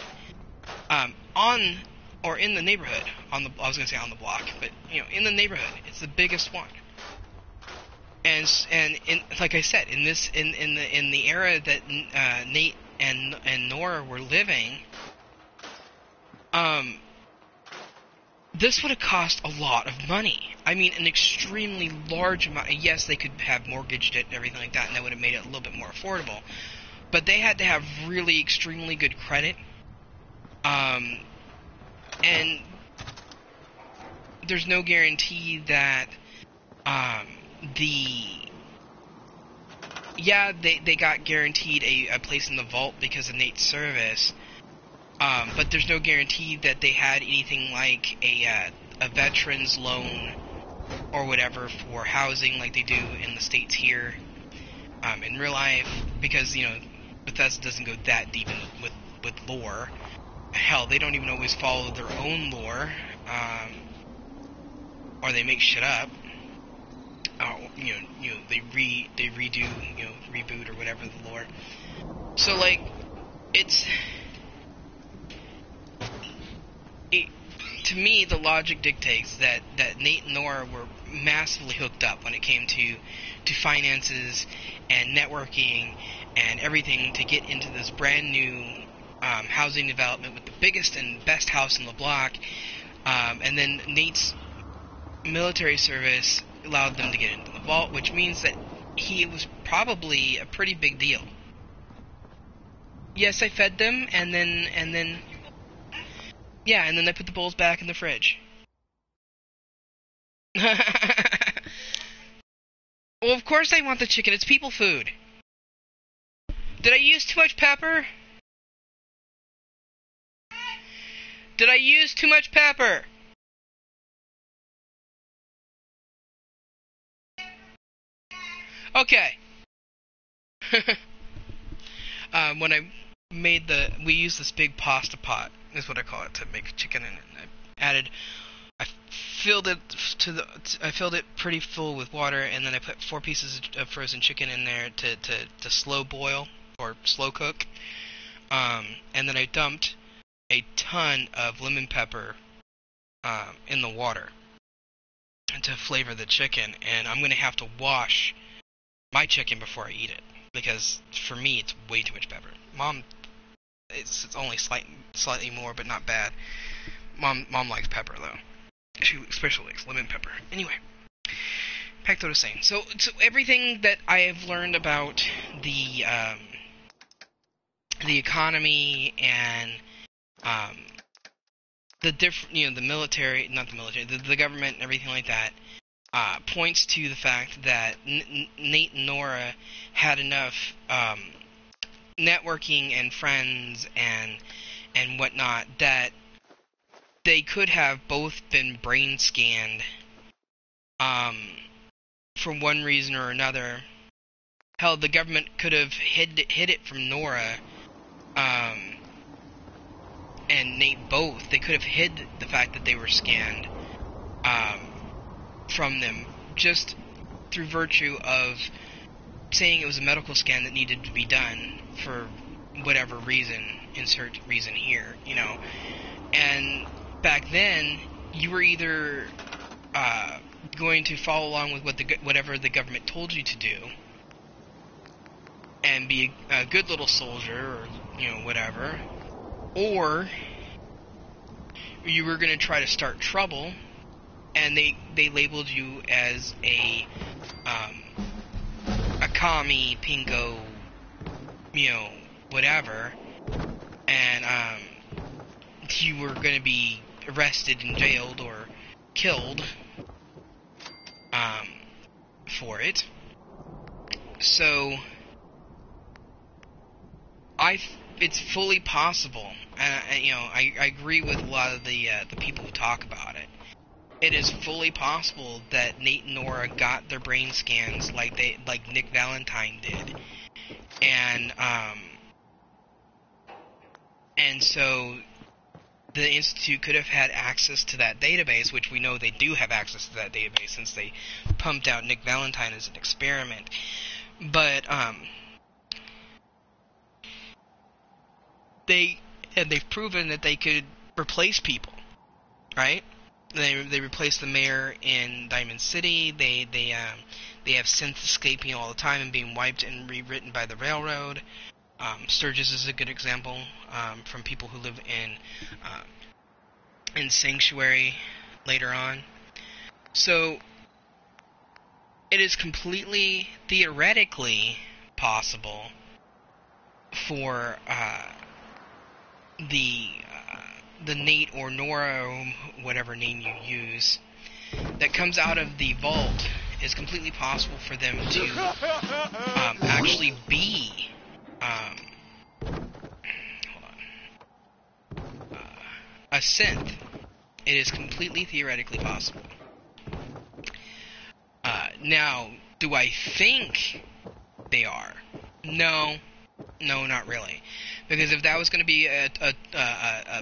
in the neighborhood. I was gonna say on the block, but in the neighborhood, it's the biggest one. And like I said, in the era that Nate and Nora were living, this would have cost a lot of money. I mean, an extremely large amount. Yes, they could have mortgaged it and everything like that, and that would have made it a little bit more affordable. But they had to have really extremely good credit. And there's no guarantee that they got guaranteed a place in the vault because of Nate's service. But there's no guarantee that they had anything like a veteran's loan or whatever for housing like they do in the States here in real life, because Bethesda doesn't go that deep with lore. Hell, they don't even always follow their own lore, or they make shit up. They redo, reboot or whatever the lore. So to me, the logic dictates that Nate and Nora were massively hooked up when it came to finances and networking and everything to get into this brand new housing development with the biggest and best house in the block. And then Nate's military service allowed them to get into the vault, which means that he was probably a pretty big deal. Yes, I fed them, and then yeah, and then I put the bowls back in the fridge. Well, of course I want the chicken. It's people food. Did I use too much pepper? Did I use too much pepper? Okay. When I made we used this big pasta pot, is what I call it, to make chicken in it. I filled it pretty full with water, and then I put 4 pieces of frozen chicken in there to slow boil or slow cook. And then I dumped a ton of lemon pepper in the water to flavor the chicken, and I'm gonna have to wash my chicken before I eat it, because for me it's way too much pepper. Mom, it's only slightly more, but not bad. Mom likes pepper though. She especially likes lemon pepper. Anyway, back to what I was saying. So everything that I have learned about the economy and the different, the military, not the military, the government and everything like that, points to the fact that Nate and Nora had enough networking and friends and whatnot that they could have both been brain scanned for one reason or another. Hell, the government could have hid it from Nora and Nate both. They could have hid the fact that they were scanned from them, just through virtue of saying it was a medical scan that needed to be done for whatever reason, insert reason here, And back then, you were either going to follow along with whatever the government told you to do, and be a good little soldier, or whatever, or you were going to try to start trouble, and they labeled you as a commie, pingo, whatever, and you were going to be arrested and jailed or killed for it. So it's fully possible. I agree with a lot of the people who talk about it. It is fully possible that Nate and Nora got their brain scans like Nick Valentine did, and so the Institute could have had access to that database, which we know they do have access to that database since they pumped out Nick Valentine as an experiment. But they've proven that they could replace people, right? They replaced the mayor in Diamond City. They have synths escaping all the time and being wiped and rewritten by the railroad. Sturgis is a good example from people who live in Sanctuary later on. So it is completely theoretically possible for the Nate or Nora, or whatever name you use, that comes out of the vault, is completely possible for them to actually be a synth. It is completely theoretically possible. Now, do I think they are? No, not really. Because if that was going to be a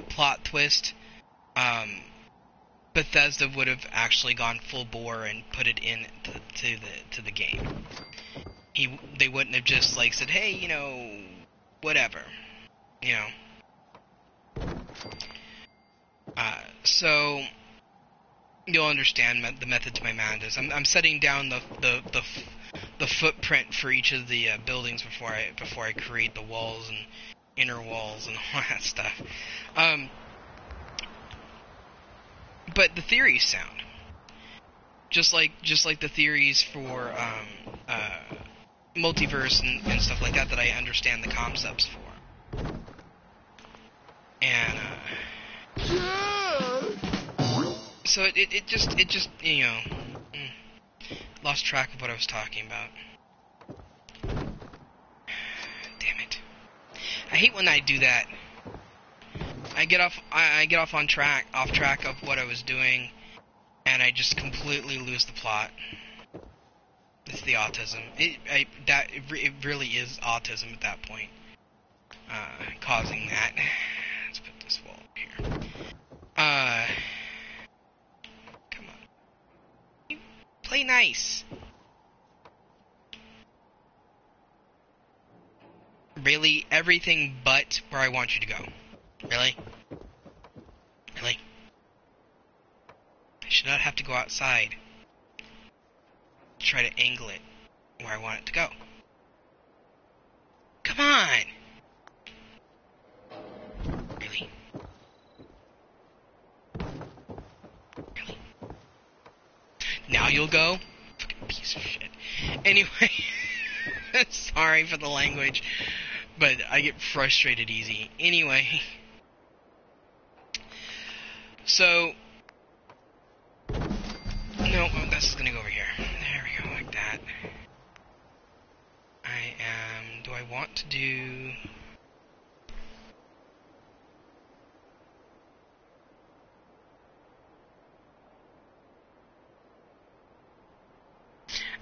plot twist, Bethesda would have actually gone full bore and put it in to the game. They wouldn't have just said, hey, whatever, So you'll understand the method to my madness. I'm setting down the footprint for each of the buildings before I create the walls and inner walls and all that stuff. But the theories sound just like the theories for multiverse and stuff like that I understand the concepts for. And so it just you know, lost track of what I was talking about. Damn it! I hate when I do that. I get off off track of what I was doing, and I just completely lose the plot. It's the autism. It really is autism at that point, causing that. Let's put this wall up here. Come on. You play nice. Really, everything but where I want you to go. Really? Really? I should not have to go outside to try to angle it where I want it to go. Come on! Really? Really? Now you'll go? Fucking piece of shit. Anyway, sorry for the language, but I get frustrated easy. Anyway, so, no, this is gonna go over here. There we go, like that. Do I want to do...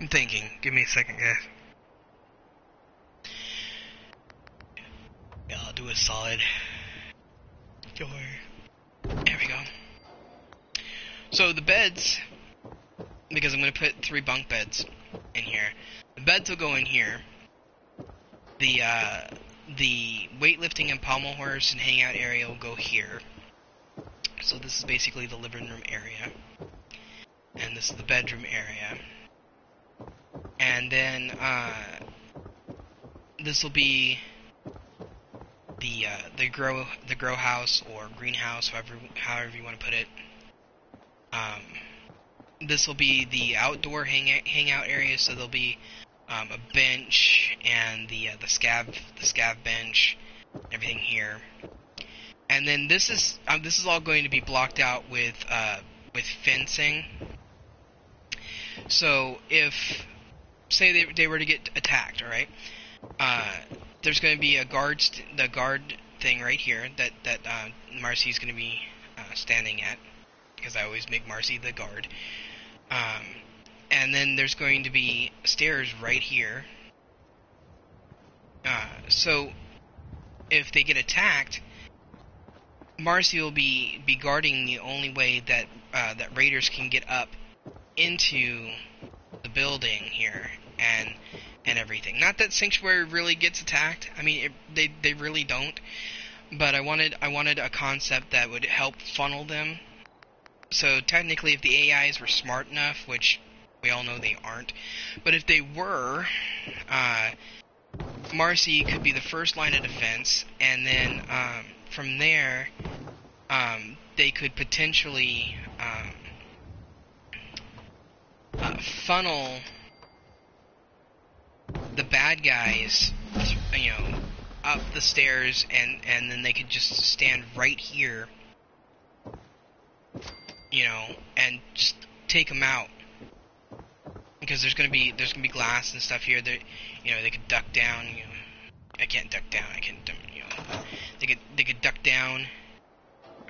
I'm thinking. Give me a second, guys. Yeah, I'll do a solid door. There we go. So the beds, because I'm going to put 3 bunk beds in here. The beds will go in here. The weightlifting and pommel horse and hangout area will go here. So this is basically the living room area. And this is the bedroom area. And then, this will be the grow house or greenhouse, however you want to put it. This will be the outdoor hangout area, so there'll be a bench and the scav bench, everything here. And then this is all going to be blocked out with fencing. So if, say they were to get attacked, all right, there's going to be the guard thing right here that Marcy's going to be standing at, because I always make Marcy the guard. And then there's going to be stairs right here. So if they get attacked, Marcy will be guarding the only way that that raiders can get up into the building here and everything. Not that Sanctuary really gets attacked. I mean, they really don't. But I wanted a concept that would help funnel them. So technically, if the AIs were smart enough, which we all know they aren't, but if they were, Marcy could be the first line of defense, and then from there, they could potentially funnel the bad guys, you know, up the stairs, and then they could just stand right here, you know, and just take them out. Because there's gonna be glass and stuff here. That, you know, they could duck down. You know, I can't duck down. I can, you know, they could duck down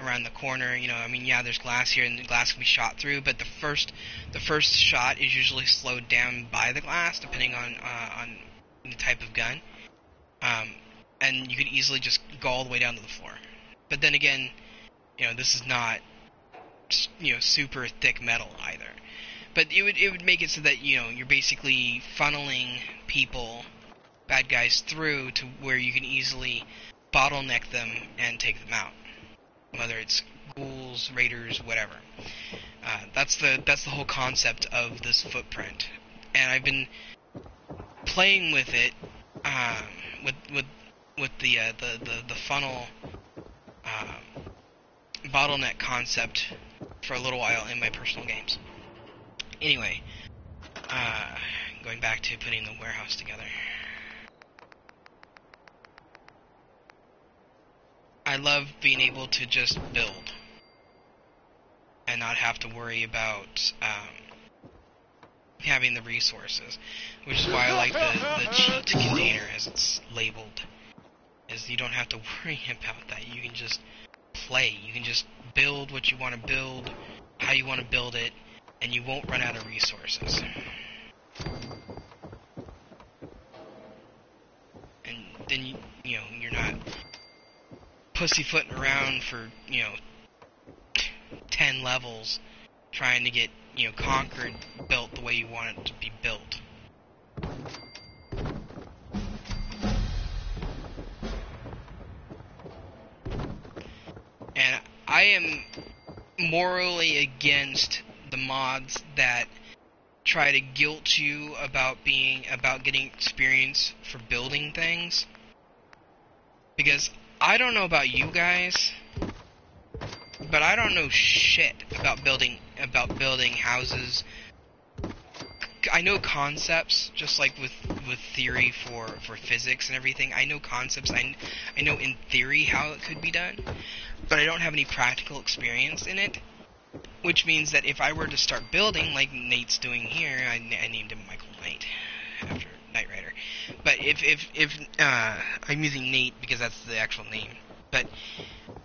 around the corner. You know, I mean, yeah, there's glass here, and the glass can be shot through. But the first shot is usually slowed down by the glass, depending on the type of gun. And you could easily just go all the way down to the floor. But then again, you know, this is not, you know, super thick metal either. But it would make it so that, you know, you're basically funneling people, bad guys, through to where you can easily bottleneck them and take them out. Whether it's ghouls, raiders, whatever. That's the whole concept of this footprint. And I've been playing with it, with the funnel bottleneck concept for a little while in my personal games. Anyway, going back to putting the warehouse together. I love being able to just build and not have to worry about having the resources, which is why I like the cheat container as it's labeled, is you don't have to worry about that. You can just play. You can just build what you want to build, how you want to build it, and you won't run out of resources. And then you're not pussyfooting around for 10 levels trying to get Concord built the way you want it to be built. And I am morally against the mods that try to guilt you about getting experience for building things, because I don't know about you guys, but I don't know shit about building houses. I know concepts, just like with theory for physics and everything. I know concepts. I know in theory how it could be done, but I don't have any practical experience in it. Which means that if I were to start building, like Nate's doing here, I named him Michael Knight after Knight Rider. But if I'm using Nate because that's the actual name. But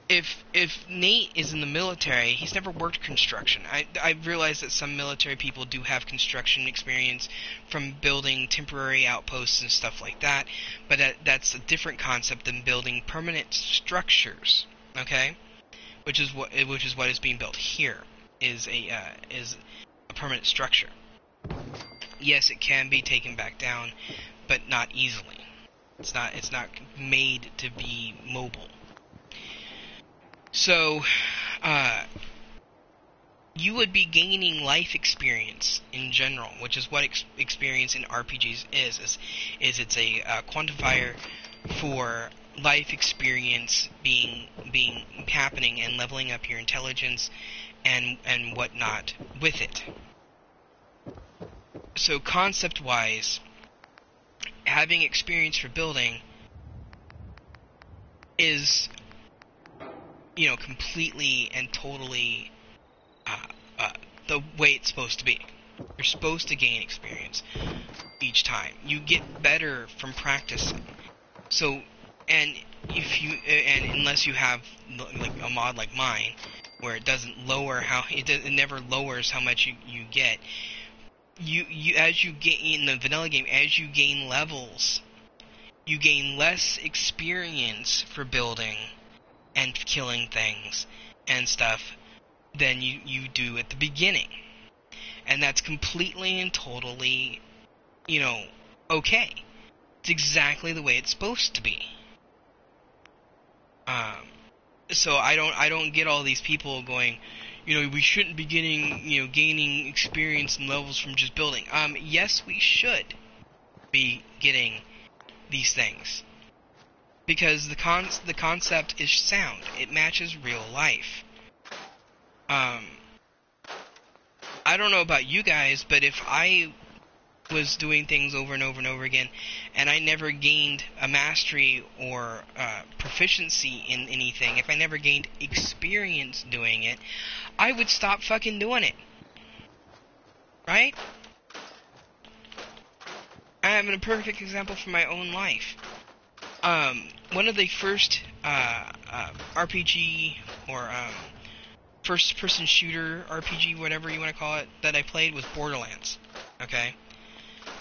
if Nate is in the military, he's never worked construction. I realize that some military people do have construction experience from building temporary outposts and stuff like that, but that's a different concept than building permanent structures. Okay, which is what is being built here is a permanent structure. Yes, it can be taken back down, but not easily. It's not made to be mobile. So, you would be gaining life experience in general, which is what experience in RPGs is it's a quantifier for life experience being happening and leveling up your intelligence and whatnot with it. So concept-wise, having experience for building is completely and totally the way it's supposed to be. You're supposed to gain experience each time. You get better from practicing. So, unless you have like a mod like mine, where it doesn't lower it never lowers how much you get. You as you get in the vanilla game, as you gain levels, you gain less experience for building and killing things and stuff than you do at the beginning. And that's completely and totally, okay. It's exactly the way it's supposed to be. So I don't get all these people going, we shouldn't be gaining experience and levels from just building. Yes, we should be getting these things. Because the concept is sound. It matches real life. I don't know about you guys, but if I was doing things over and over and over again, and I never gained a mastery or proficiency in anything, if I never gained experience doing it, I would stop fucking doing it. Right? I have a perfect example from my own life. One of the first RPG or first-person shooter RPG, whatever you want to call it, that I played was Borderlands. Okay?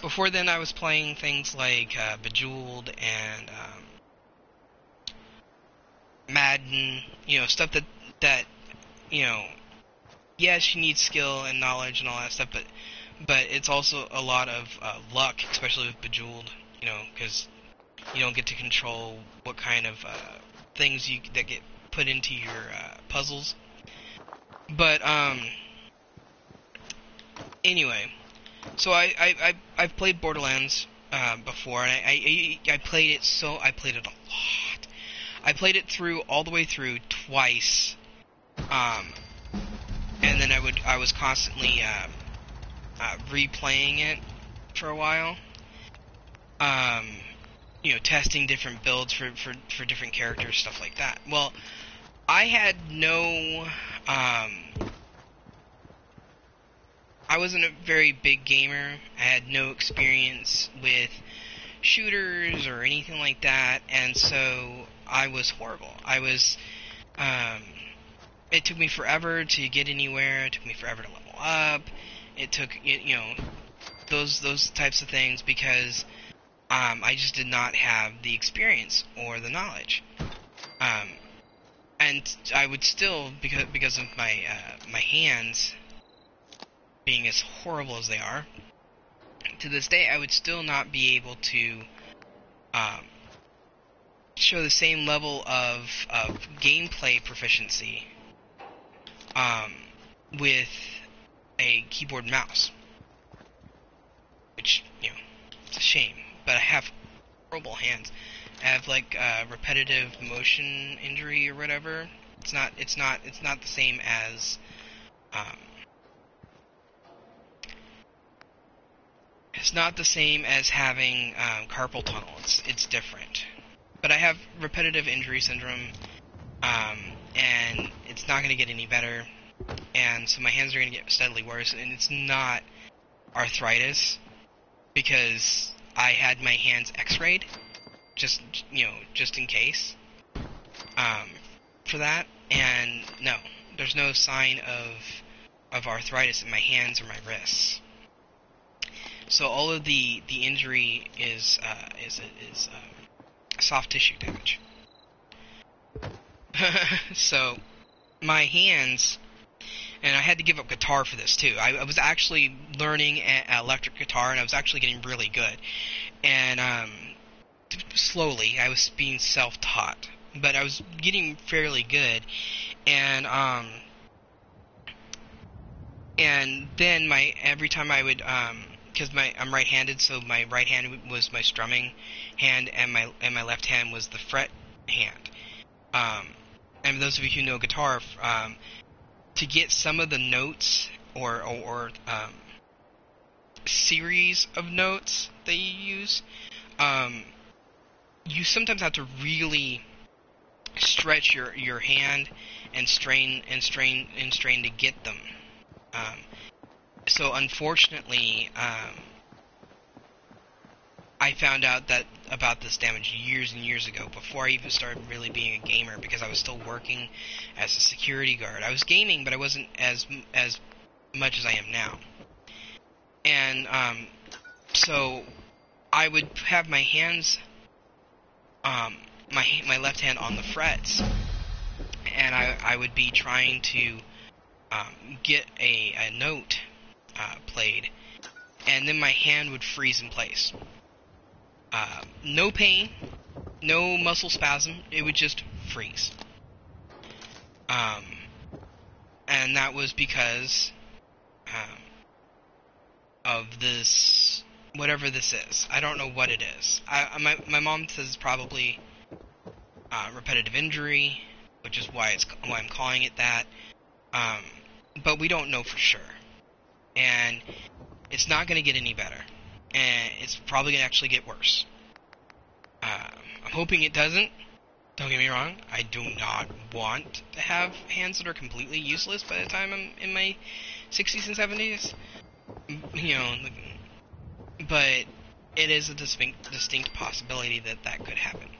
Before then, I was playing things like Bejeweled and Madden, stuff that yes, you need skill and knowledge and all that stuff, but it's also a lot of luck, especially with Bejeweled, because you don't get to control what kind of things that get put into your puzzles. But anyway, so I've played Borderlands before, and I played it a lot. I played it all the way through twice, and then I was constantly replaying it for a while. Testing different builds for different characters, stuff like that. Well, I had no, I wasn't a very big gamer. I had no experience with shooters or anything like that, and so I was horrible. It took me forever to get anywhere. It took me forever to level up. It took, those types of things because I just did not have the experience or the knowledge. And I would still, because of my hands being as horrible as they are, to this day, I would still not be able to show the same level of gameplay proficiency with a keyboard and mouse. Which, it's a shame. But I have horrible hands. I have like repetitive motion injury or whatever. It's not the same as having carpal tunnel. It's different. But I have repetitive injury syndrome, and it's not going to get any better. And so my hands are going to get steadily worse. And it's not arthritis, because I had my hands x-rayed, just in case, for that. And no, there's no sign of arthritis in my hands or my wrists. So all of the injury is soft tissue damage. So my hands, and I had to give up guitar for this too. I was actually learning electric guitar, and I was actually getting really good. And slowly, I was being self-taught, but I was getting fairly good. And then every time I would because I'm right-handed, so my right hand was my strumming hand, and my left hand was the fret hand. And those of you who know guitar, to get some of the notes or series of notes that you use, you sometimes have to really stretch your hand and strain to get them. So unfortunately, I found out about this damage years and years ago, before I even started really being a gamer, because I was still working as a security guard. I was gaming, but I wasn't as much as I am now. And so I would have my hands, my left hand on the frets, and I would be trying to get a note played, and then my hand would freeze in place. No pain, no muscle spasm, it would just freeze. And that was because of this, whatever this is. I don't know what it is. My mom says it's probably repetitive injury, which is why I'm calling it that. But we don't know for sure. And it's not going to get any better. And it's probably going to actually get worse. I'm hoping it doesn't. Don't get me wrong. I do not want to have hands that are completely useless by the time I'm in my 60s and 70s. But it is a distinct possibility that could happen.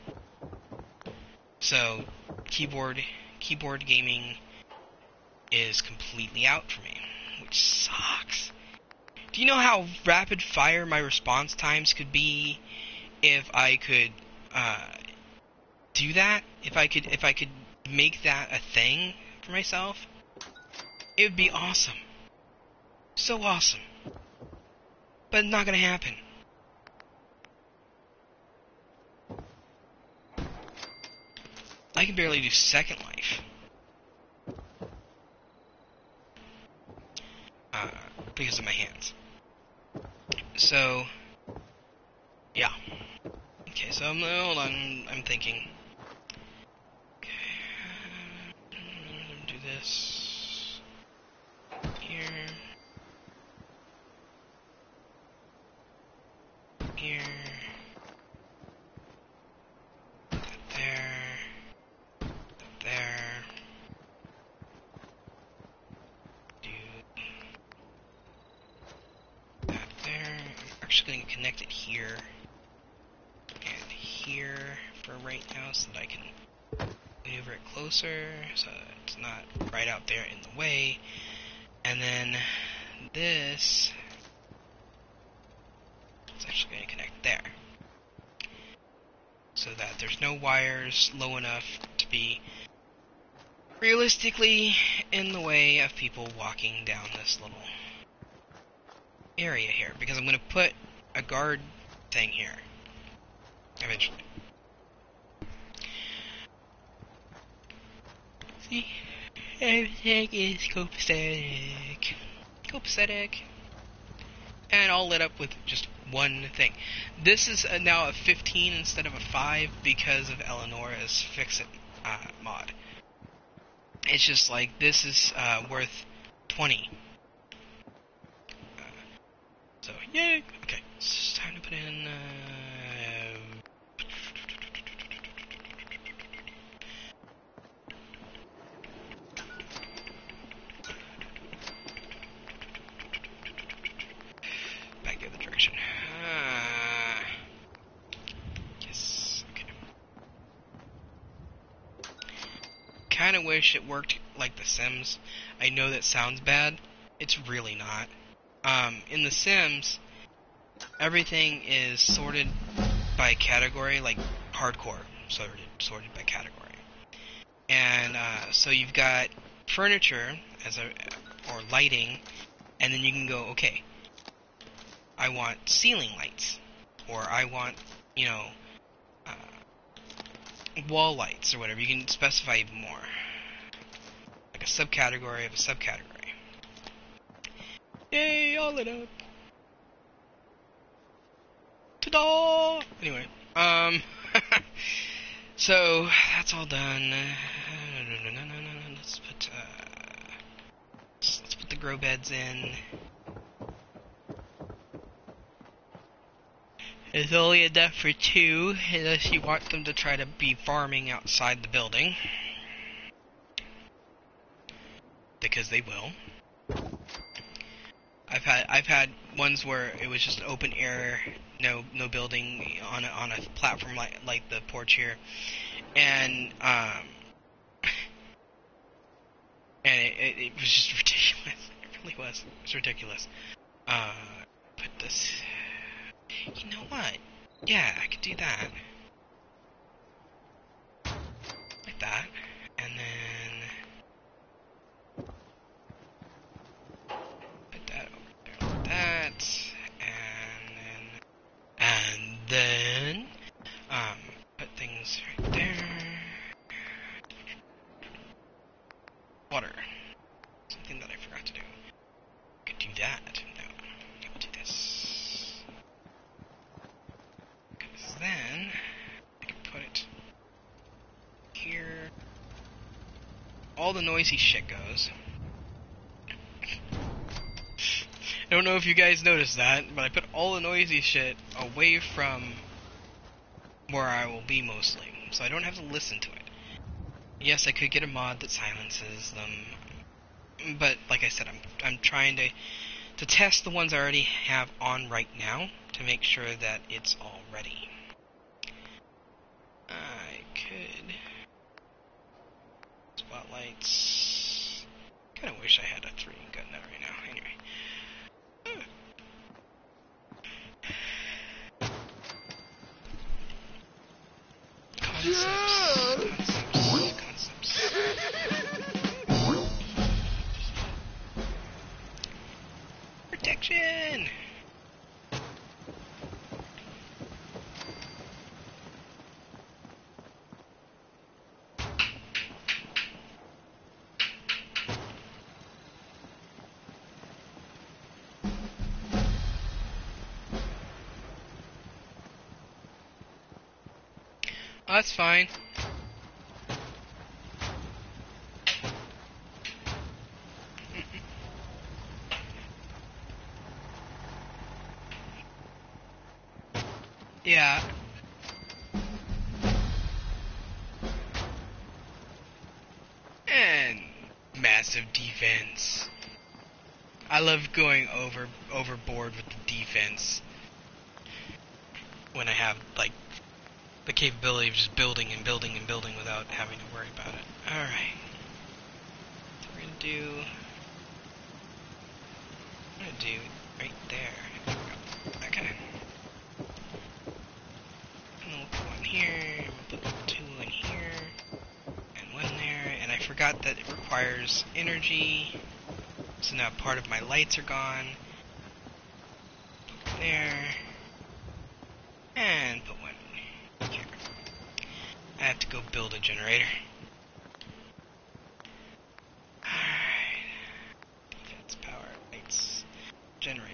So, keyboard gaming is completely out for me, which sucks. Do you know how rapid fire my response times could be if I could do that? If I could make that a thing for myself? It would be awesome. So awesome. But it's not gonna happen. I can barely do Second Life. Because of my hands. So, yeah. Okay, so hold on, I'm thinking. Okay, do this here. here. There. There. Do that there. I'm actually going to connect it here and here for right now so that I can maneuver it closer so it's not right out there in the way. And then this is actually going to connect there so that there's no wires low enough to be realistically in the way of people walking down this little area here, because I'm going to put a guard thing here eventually. See? Everything is copacetic. Copacetic. And all lit up with just one thing. This is now a 15 instead of a 5 because of Eleonora's Fix-It mod. It's just like, this is worth 20. So, yay! Okay, it's time to put in... back the other direction. Yes, okay. Kinda wish it worked like The Sims. I know that sounds bad. It's really not. In The Sims, everything is sorted by category, like hardcore, sorted by category. And so you've got furniture or lighting, and then you can go, okay, I want ceiling lights, or I want, you know, wall lights or whatever. You can specify even more, like a subcategory of a subcategory. Yay, all lit up. Ta-da! Anyway, so that's all done. Let's put the grow beds in. It's only enough for 2, unless you want them to try to be farming outside the building, because they will. I've had ones where it was just open air, no building on a platform like the porch here, and it was just ridiculous. It really was. It was ridiculous. Put this. You know what? Yeah, I could do that. Like that. And then put that over there like that. And then put things right there. Water. Something that I forgot to do. Could do that. No. Okay, we'll do this. Then I can put it here. All the noisy shit goes. I don't know if you guys noticed that, but I put all the noisy shit away from where I will be mostly, so I don't have to listen to it. Yes, I could get a mod that silences them, but like I said, I'm trying to test the ones I already have on right now to make sure that it's all ready. I could spotlights. Kind of wish I had a 3 gun that right now. Anyway. Concepts. Protection! That's fine. Yeah. And massive defense. I love going overboard with the defense when I have like the capability of just building and building and building without having to worry about it. Alright. So we're gonna do right there. Okay. And then we'll put one here, we'll put two in here, and one there, and I forgot that it requires energy. So now part of my lights are gone. Put there. And put one here. I have to go build a generator. Alright. Defense, power, lights, generator.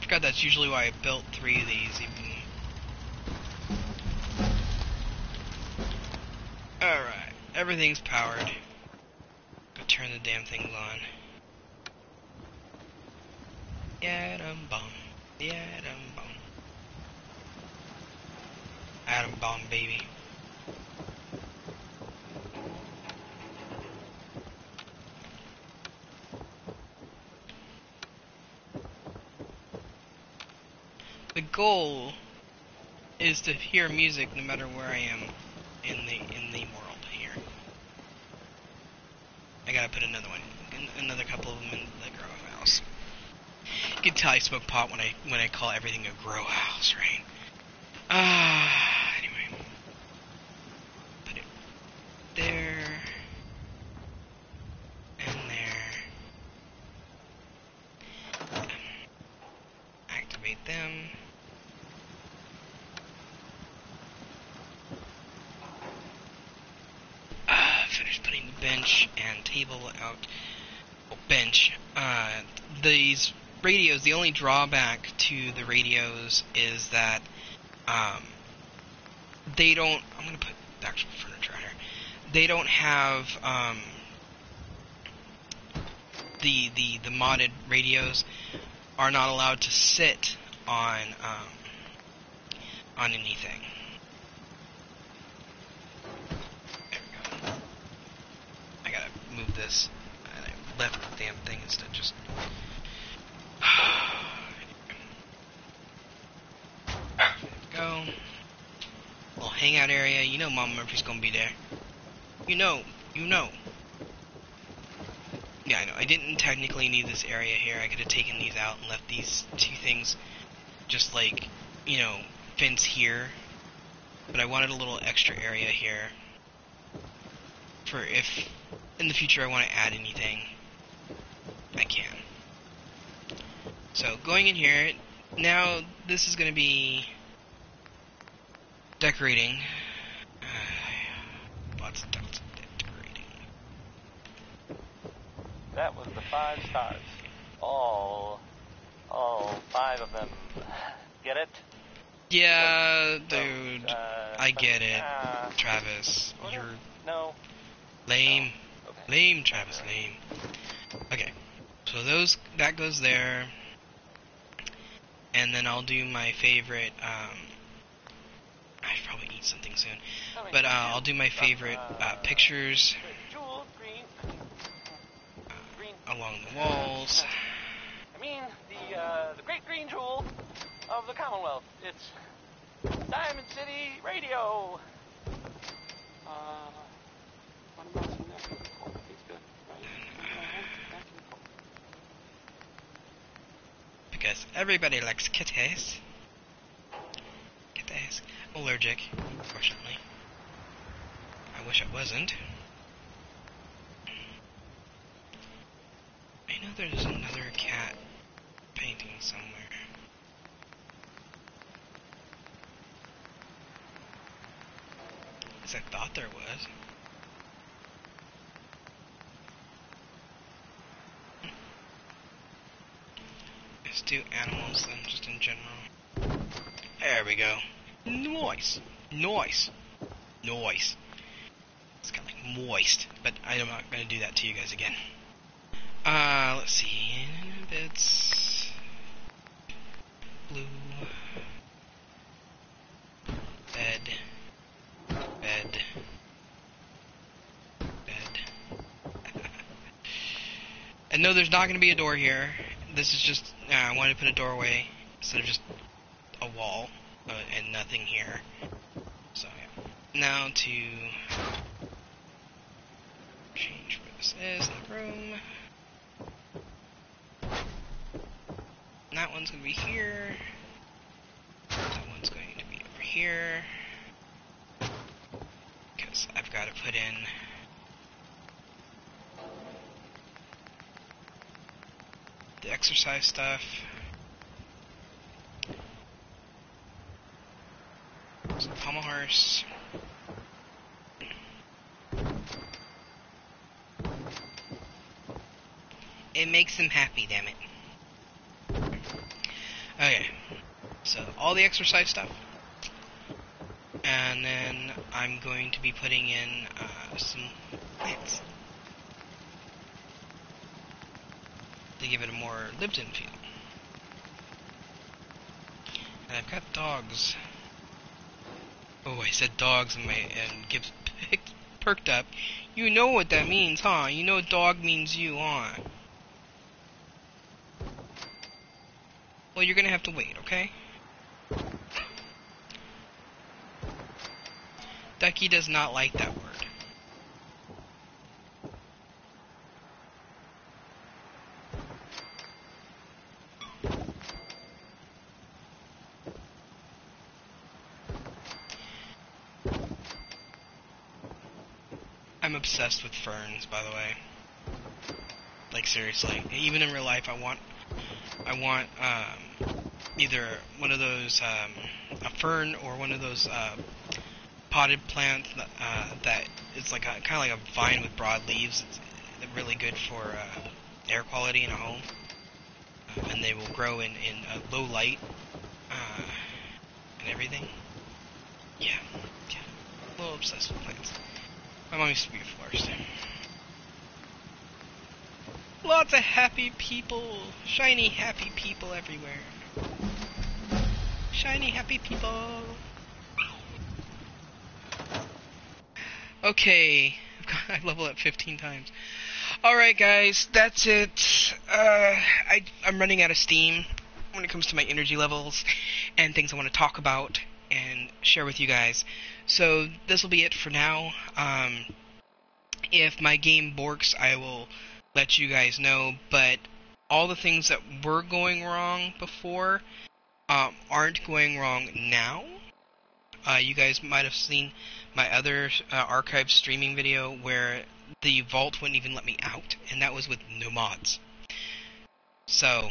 Forgot that's usually why I built 3 of these even. Alright, everything's powered. Go turn the damn things on. Atom bomb. The atom bomb. Atom bomb, baby. The goal is to hear music no matter where I am in the world here. I gotta put another one, another couple of them in the grow house. You can tell I smoke pot when I call everything a grow house, right? Anyway, put it there and there. Activate them. Finish putting the bench and table out. Oh, bench. These radios, the only drawback to the radios is that they don't. I'm gonna put the actual furniture out here. They don't have the modded radios are not allowed to sit on anything. Move this, and I left the damn thing instead. Just there we go. Little hangout area. You know, Mama Murphy's gonna be there. You know. Yeah, I know. I didn't technically need this area here. I could have taken these out and left these 2 things just like, you know, fence here. But I wanted a little extra area here for if in the future I want to add anything, I can. So going in here, now this is going to be decorating. Lots of decorating. That was the 5 stars. All 5 of them. Get it? Yeah, dude. I get it. Travis, you're no. Lame. Oh, okay. Lame, Travis, lame. Okay, so that goes there, and then I'll do my favorite, I should probably eat something soon, but I'll do my favorite pictures along the walls. I mean, the great green jewel of the Commonwealth. It's Diamond City Radio. Because everybody likes kitties. Kitties. I'm allergic, unfortunately. I wish I wasn't. I know there's another cat painting somewhere. Because I thought there was. Let's do animals then, just in general. There we go. Nice. Nice. Nice. It's kind of like moist, but I'm not going to do that to you guys again. Let's see. bits. Blue. Bed. Bed. Bed. And no, there's not going to be a door here. This is just, I wanted to put a doorway instead of just a wall and nothing here. So yeah. Now to change where this is in the room. And that one's going to be here. That one's going to be over here. Because I've got to put in the exercise stuff. So pommel horse. It makes them happy, damn it. Okay, so all the exercise stuff. And then I'm going to be putting in some plants to give it a more lived-in feel. And I've got dogs. Oh, I said dogs and Gibbs perked up. You know what that means, huh? You know dog means you, huh? Well, you're gonna have to wait, okay? Ducky does not like that word. I'm obsessed with ferns, by the way. Like, seriously. Even in real life, I want either one of those, a fern or one of those, potted plants that is like kind of like a vine with broad leaves. It's really good for air quality in a home, and they will grow in low light and everything. Yeah, a little obsessed with plants. My mom used to be a florist. Lots of happy people, shiny happy people everywhere. Shiny happy people. Okay, I've leveled up 15 times. Alright guys, that's it. I'm running out of steam when it comes to my energy levels and things I want to talk about and share with you guys. So this will be it for now. If my game borks, I will let you guys know, but all the things that were going wrong before aren't going wrong now. You guys might have seen my other archived streaming video where the vault wouldn't even let me out, and that was with no mods. So,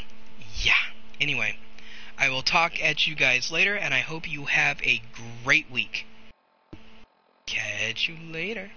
yeah. Anyway, I will talk at you guys later, and I hope you have a great week. Catch you later.